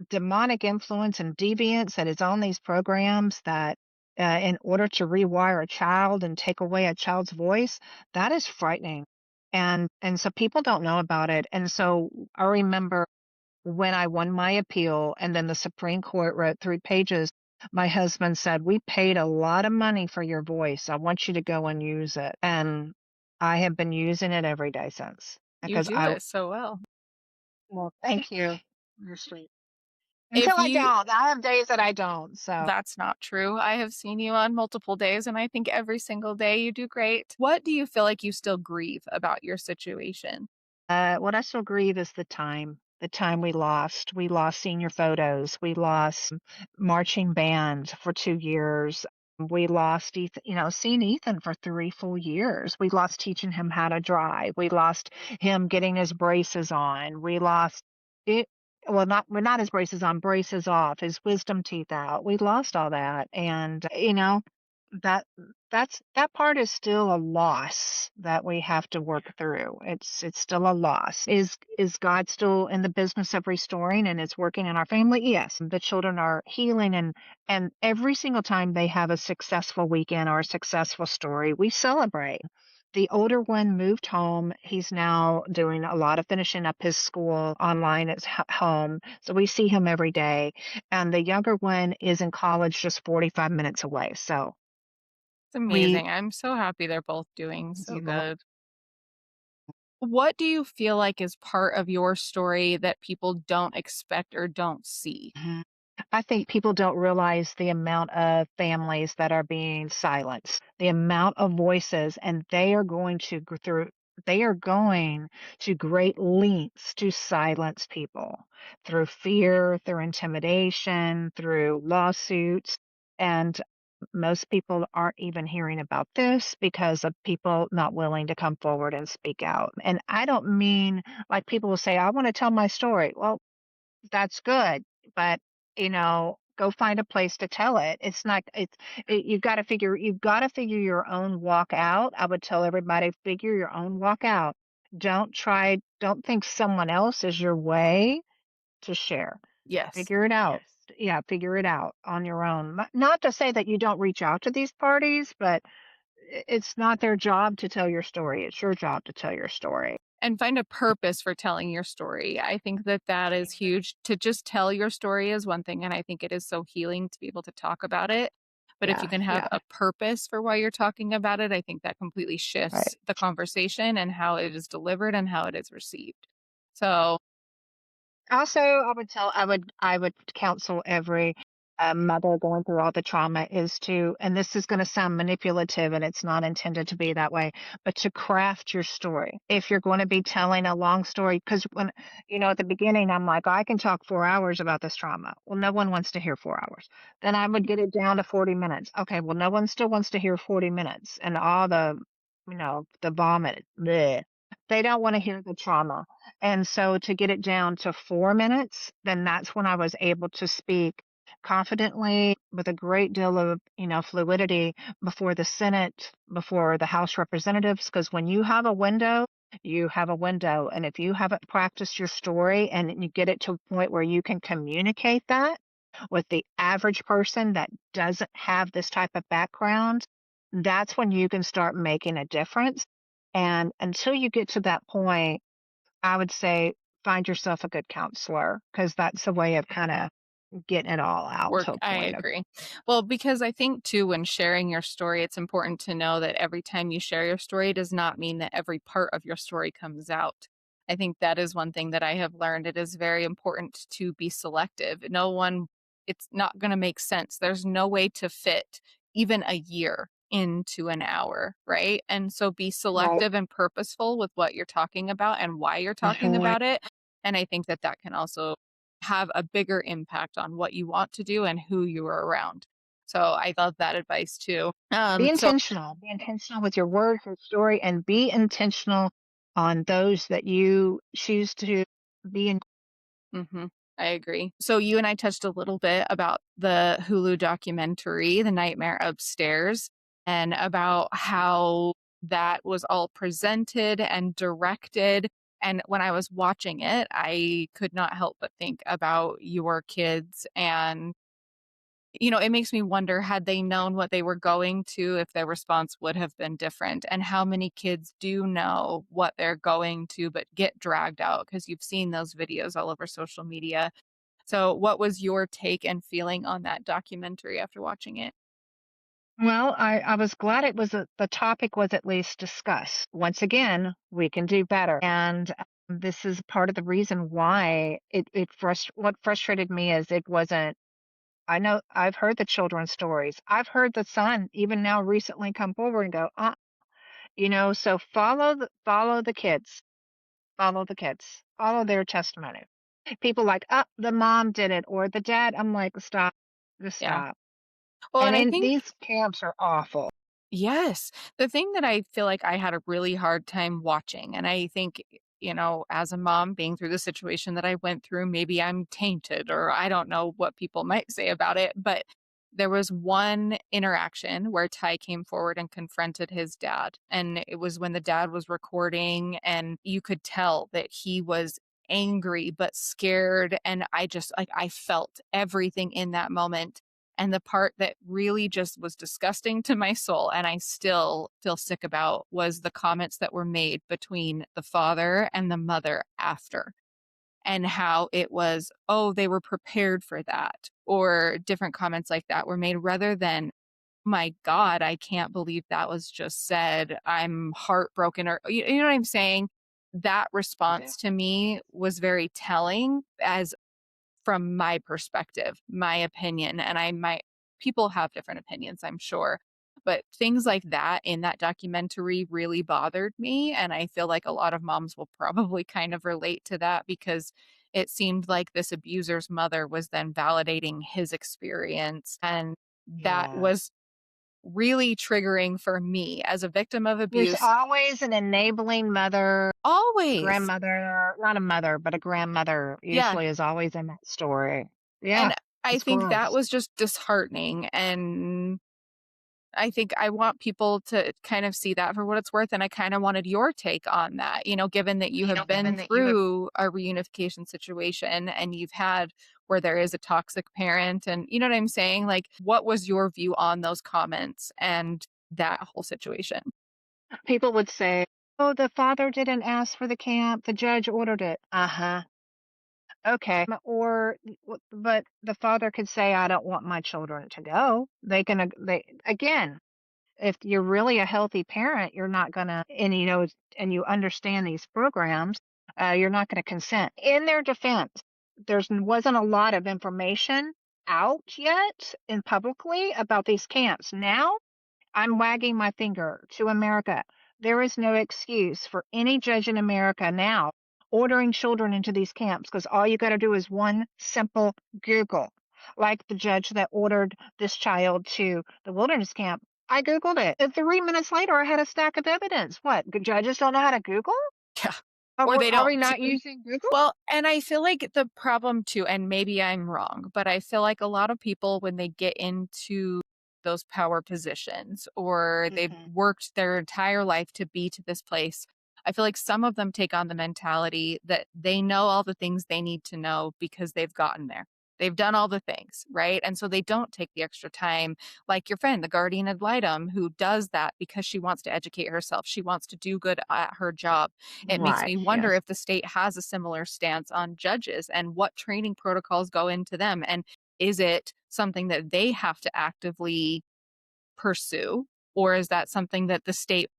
Speaker 2: demonic influence and deviance that is on these programs that in order to rewire a child and take away a child's voice, that is frightening. And so people don't know about it. And so I remember when I won my appeal and then the Supreme Court wrote 3 pages, my husband said, "We paid a lot of money for your voice. I want you to go and use it." And I have been using it every day since
Speaker 1: you
Speaker 2: because
Speaker 1: do it so well.
Speaker 2: well, thank you. You're sweet. Until
Speaker 1: If
Speaker 2: I
Speaker 1: you
Speaker 2: don't. I have days that I don't. So,
Speaker 1: That's not true. I have seen you on multiple days, and I think every single day you do great. What do you feel like you still grieve about your situation?
Speaker 2: what I still grieve is the time we lost. We lost senior photos. We lost marching band for 2 years. We lost seeing Ethan for 3 full years. We lost teaching him how to drive. We lost him getting his braces on. We lost it. Well, not his braces on, braces off, his wisdom teeth out. We lost all that. And, that that part is still a loss that we have to work through. It's still a loss. Is God still in the business of restoring and is working in our family? Yes. The children are healing, and every single time they have a successful weekend or a successful story, we celebrate. The older one moved home. He's now doing a lot of finishing up his school online at home. So we see him every day. And the younger one is in college just 45 minutes away. So
Speaker 1: It's
Speaker 2: we,
Speaker 1: amazing. I'm so happy they're both doing so
Speaker 2: you know,
Speaker 1: good. What do you feel like is part of your story that people don't expect or don't see?
Speaker 2: Mhm. I think people don't realize the amount of families that are being silenced, the amount of voices, and they are going to great lengths to silence people through fear, through intimidation, through lawsuits. And most people aren't even hearing about this because of people not willing to come forward and speak out. And I don't mean like people will say, I want to tell my story. Well, that's good, but, go find a place to tell it. It's not you've gotta figure your own walk out. I would tell everybody, figure your own walk out. Don't think someone else is your way to share.
Speaker 1: Yes.
Speaker 2: Figure it out. Yeah, figure it out on your own. Not to say that you don't reach out to these parties, but it's not their job to tell your story. It's your job to tell your story.
Speaker 1: And find a purpose for telling your story. I think that that is huge. To just tell your story is one thing, and I think it is so healing to be able to talk about it. But if you
Speaker 2: Yeah,
Speaker 1: can have
Speaker 2: yeah,
Speaker 1: a purpose for why you're talking about it, I think that completely
Speaker 2: right.
Speaker 1: shifts the conversation and how it is delivered and how it is received. So,
Speaker 2: Also, I would counsel every, mother going through all the trauma is to, and this is gonna sound manipulative, and it's not intended to be that way, but to craft your story. If you're gonna be telling a long story, because at the beginning, I'm like, "I can talk 4 hours about this trauma." Well, no one wants to hear 4 hours. Then I would get it down to 40 minutes. Okay, well, no one still wants to hear 40 minutes and all the vomit, bleh. They don't wanna hear the trauma. And so to get it down to 4 minutes, then that's when I was able to speak confidently with a great deal of, fluidity before the Senate, before the House Representatives, because when you have a window, you have a window. And if you haven't practiced your story and you get it to a point where you can communicate that with the average person that doesn't have this type of background, that's when you can start making a difference. And until you get to that point, I would say find yourself a good counselor because that's a way of kinda getting it all out
Speaker 1: work,
Speaker 2: to a
Speaker 1: I
Speaker 2: point of.
Speaker 1: agree. Well, because I think too, when sharing your story, it's important to know that every time you share your story does not mean that every part of your story comes out. I think that is one thing that I have learned. It is very important to be selective. No one, it's not going to make sense. There's no way to fit even a year into an hour, right? And so be
Speaker 2: Right.
Speaker 1: selective and purposeful with what you're talking about and why you're talking
Speaker 2: Mhm.
Speaker 1: about it. And I think that that can also have a bigger impact on what you want to do and who you are around. So I love that advice too.
Speaker 2: Be
Speaker 1: So
Speaker 2: intentional. Be intentional with your words and story, and be intentional on those that you choose to be in.
Speaker 1: mhm, I agree. So you and I touched a little bit about the Hulu documentary, The Nightmare Upstairs, and about how that was all presented and directed. And when I was watching it, I could not help but think about your kids and it makes me wonder had they known what they were going to, if their response would have been different, and how many kids do know what they're going to, but get dragged out because you've seen those videos all over social media. So, what was your take and feeling on that documentary after watching it?
Speaker 2: Well, I was glad it was the topic was at least discussed. Once again, we can do better. And this is part of the reason why what frustrated me is it wasn't. I know I've heard the children's stories. I've heard the son even now recently come forward and go, so follow the kids, follow their testimony. People like, the mom did it or the dad. I'm like, stop, just
Speaker 1: Yeah.
Speaker 2: stop.
Speaker 1: Well,
Speaker 2: And
Speaker 1: and I
Speaker 2: in
Speaker 1: think
Speaker 2: these camps are awful.
Speaker 1: yes. The thing that I feel like I had a really hard time watching, and I think, as a mom being through the situation that I went through, maybe I'm tainted or I don't know what people might say about it, but there was one interaction where Ty came forward and confronted his dad. And it was when the dad was recording, and you could tell that he was angry but scared. And I just like, I felt everything in that moment. And the part that really just was disgusting to my soul, and I still feel sick about, was the comments that were made between the father and the mother after, and how it was, oh, they were prepared for that, or different comments like that were made rather than, my God, I can't believe that was just said. I'm heartbroken, or you know what I'm saying? That
Speaker 2: Okay.
Speaker 1: response to me was very telling as from my perspective, my opinion, and I might people have different opinions, I'm sure. But things like that in that documentary really bothered me, and I feel like a lot of moms will probably kind of relate to that because it seemed like this abuser's mother was then validating his experience, and that
Speaker 2: Yeah.
Speaker 1: was really triggering for me as a victim of
Speaker 2: There's
Speaker 1: abuse.
Speaker 2: always an enabling mother,
Speaker 1: Always.
Speaker 2: grandmother, not a mother, but a grandmother
Speaker 1: Yeah.
Speaker 2: usually is always in that story. Yeah,
Speaker 1: And I
Speaker 2: it's
Speaker 1: think that
Speaker 2: gross.
Speaker 1: was just disheartening, and I think I want people to kind of see that for what it's worth, and I kinda wanted your take on that, given that you have been through a reunification situation and you've had where there is a toxic parent, and you know what I'm saying? Like, what was your view on those comments and that whole situation?
Speaker 2: People would say, "Oh, the father didn't ask for the camp. The judge ordered it." Uh-huh. Okay. Or but the father could say, "I don't want my children to go." They can they again, if you're really a healthy parent, you're not gonna and and you understand these programs, you're not gonna consent. In their defense, wasn't a lot of information out yet in publicly about these camps. Now I'm wagging my finger to America. There is no excuse for any judge in America now ordering children into these camps because all you got to do is one simple Google. Like the judge that ordered this child to the wilderness camp. I Googled it. And 3 minutes later, I had a stack of evidence. What? Judges don't know how to Google?
Speaker 1: Yeah. Or they
Speaker 2: Are
Speaker 1: don't.
Speaker 2: we not using Google?
Speaker 1: Well, and I feel like the problem too, and maybe I'm wrong, but I feel like a lot of people, when they get into those power positions or they've
Speaker 2: Hmm.
Speaker 1: worked their entire life to be to this place, I feel like some of them take on the mentality that they know all the things they need to know because they've gotten there. They've done all the things, right? And so they don't take the extra time, like your friend, the guardian ad litem, who does that because she wants to educate herself. She wants to do good at her job. It makes
Speaker 2: Right.
Speaker 1: me wonder
Speaker 2: Yes.
Speaker 1: if the state has a similar stance on judges and what training protocols go into them. And is it something that they have to actively pursue? Or is that something that the state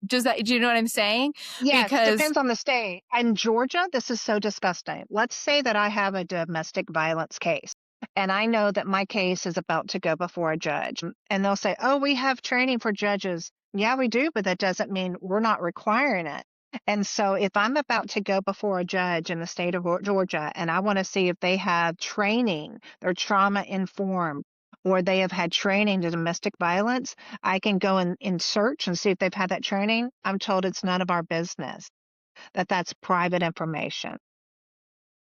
Speaker 1: does that? Do you know what I'm saying?
Speaker 2: Yes,
Speaker 1: Because
Speaker 2: depends on the state. In Georgia, this is so disgusting. Let's say that I have a domestic violence case, and I know that my case is about to go before a judge. And they'll say, "Oh, we have training for judges." Yeah, we do, but that doesn't mean we're not requiring it. And so if I'm about to go before a judge in the state of Georgia and I want to see if they have training, they're trauma informed, or they have had training to domestic violence, I can go and search and see if they've had that training. I'm told it's none of our business, that that's private information.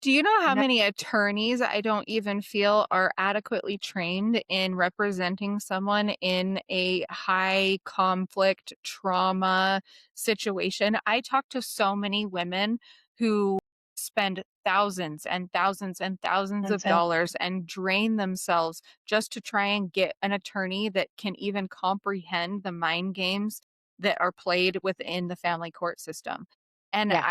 Speaker 1: do you know how
Speaker 2: No.
Speaker 1: many attorneys I don't even feel are adequately trained in representing someone in a high conflict trauma situation? I talk to so many women who spend thousands and thousands and thousands of
Speaker 2: That's it.
Speaker 1: dollars and drain themselves just to try and get an attorney that can even comprehend the mind games that are played within the family court system. And
Speaker 2: Yeah,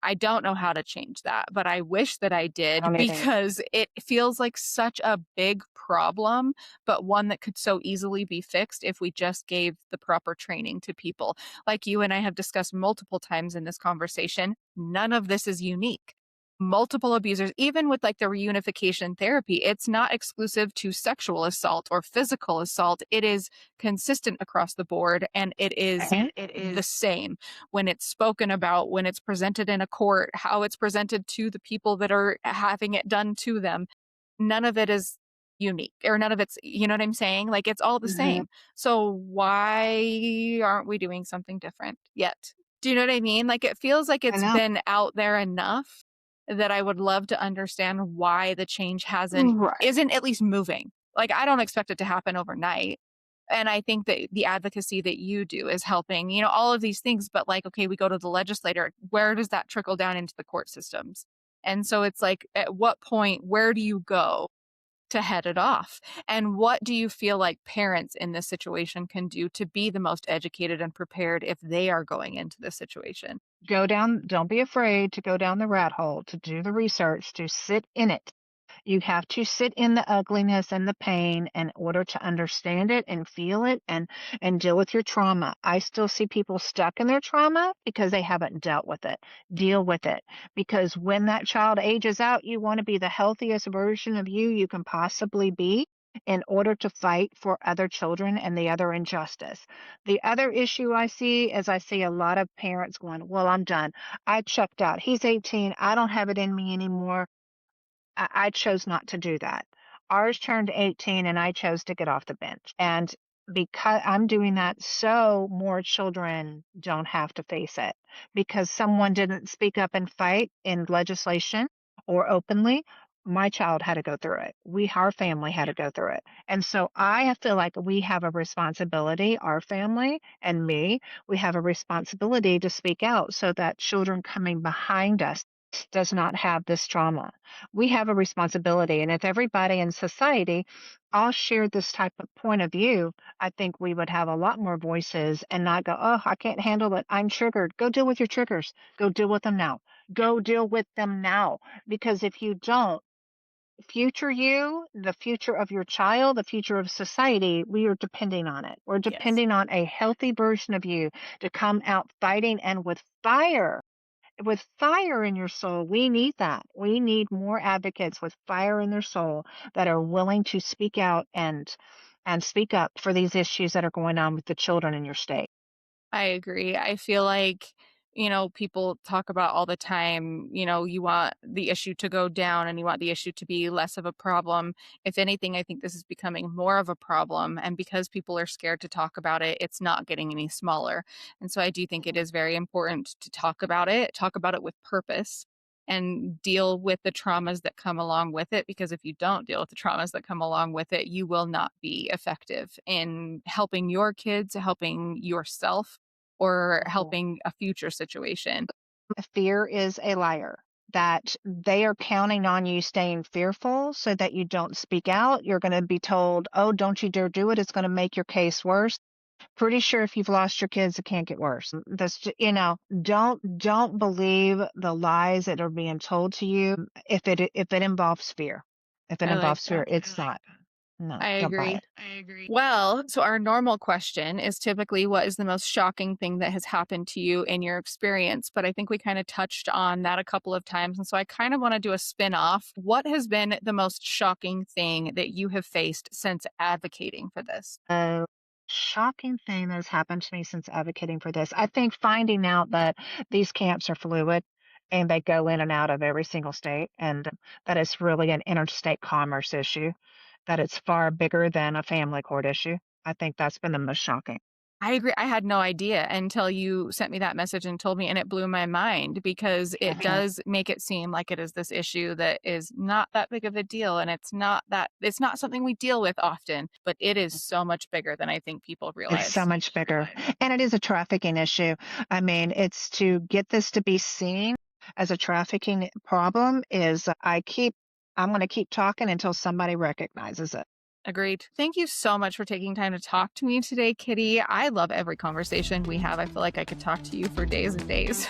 Speaker 1: I don't know how to change that, but I wish that I
Speaker 2: I
Speaker 1: did
Speaker 2: don't either.
Speaker 1: because it feels like such a big problem, but one that could so easily be fixed if we just gave the proper training to people. Like you and I have discussed multiple times in this conversation, none of this is unique. Multiple abusers, even with like the reunification therapy, it's not exclusive to sexual assault or physical assault. It is consistent across the board, and it is
Speaker 2: And it
Speaker 1: the
Speaker 2: is.
Speaker 1: same when it's spoken about, when it's presented in a court, how it's presented to the people that are having it done to them. None of it is unique, or none of it's, you know what I'm saying? Like it's all the
Speaker 2: Mhm.
Speaker 1: same. So why aren't we doing something different yet? Do you know what I mean? Like it feels like
Speaker 2: I
Speaker 1: it's
Speaker 2: know.
Speaker 1: been out there enough that I would love to understand why the change hasn't
Speaker 2: Right.
Speaker 1: isn't at least moving. Like I don't expect it to happen overnight, and I think that the advocacy that you do is helping, all of these things. But like, okay, we go to the legislator. Where does that trickle down into the court systems? And so it's like, at what point, where do you go? to head it off. And what do you feel like parents in this situation can do to be the most educated and prepared if they are going into this situation?
Speaker 2: Go down, don't be afraid to go down the rat hole, to do the research, to sit in it. You have to sit in the ugliness and the pain in order to understand it and feel it and deal with your trauma. I still see people stuck in their trauma because they haven't dealt with it. Deal with it. Because when that child ages out, you want to be the healthiest version of you can possibly be in order to fight for other children and the other injustice. The other issue I see is I see a lot of parents going, "Well, I'm done. I checked out. He's 18. I don't have it in me anymore." I chose not to do that. Ours turned 18 and I chose to get off the bench. And because I'm doing that, so more children don't have to face it because someone didn't speak up and fight in legislation or openly. My child had to go through it. Our family had to go through it. And so I feel like we have a responsibility, our family and me, we have a responsibility to speak out so that children coming behind us does not have this trauma. We have a responsibility. And if everybody in society all shared this type of point of view, I think we would have a lot more voices and not go, "Oh, I can't handle it. I'm triggered." Go deal with your triggers. Go deal with them now. Go deal with them now. Because if you don't, future you, the future of your child, the future of society, we are depending on it. We're
Speaker 1: Yes.
Speaker 2: depending on a healthy version of you to come out fighting and with fire in your soul. We need that. We need more advocates with fire in their soul that are willing to speak out and speak up for these issues that are going on with the children in your state.
Speaker 1: I agree. I feel like, people talk about all the time, you want the issue to go down and you want the issue to be less of a problem. If anything, I think this is becoming more of a problem. And because people are scared to talk about it, it's not getting any smaller. And so I do think it is very important to talk about it with purpose and deal with the traumas that come along with it. Because if you don't deal with the traumas that come along with it, you will not be effective in helping your kids, helping yourself, or
Speaker 2: Mhm.
Speaker 1: helping a future situation.
Speaker 2: Fear is a liar. That they are counting on you staying fearful so that you don't speak out. You're going to be told, "Oh, don't you dare do it. It's going to make your case worse." Pretty sure if you've lost your kids, it can't get worse. Don't believe the lies that are being told to you if it involves fear. If it
Speaker 1: I like
Speaker 2: involves fear,
Speaker 1: that.
Speaker 2: it's not. No,
Speaker 1: I
Speaker 2: don't buy
Speaker 1: agree.
Speaker 2: it.
Speaker 1: Well, so our normal question is typically what is the most shocking thing that has happened to you in your experience? But I think we kind of touched on that a couple of times. And so I kind of want to do a spin off. What has been the most shocking thing that you have faced since advocating for this?
Speaker 2: A shocking thing that has happened to me since advocating for this. I think finding out that these camps are fluid and they go in and out of every single state, and that it's really an interstate commerce issue, that it's far bigger than a family court issue. I think that's been the most shocking.
Speaker 1: I agree. I had no idea until you sent me that message and told me, and it blew my mind because it
Speaker 2: Mhm.
Speaker 1: does make it seem like it is this issue that is not that big of a deal. And it's not something we deal with often, but it is so much bigger than I think people
Speaker 2: It's so
Speaker 1: realize.
Speaker 2: much bigger. And it is a trafficking issue. I mean, it's to get this to be seen as a trafficking problem is I'm going to keep talking until somebody recognizes it.
Speaker 1: Agreed. Thank you so much for taking time to talk to me today, Kitty. I love every conversation we have. I feel like I could talk to you for days and days.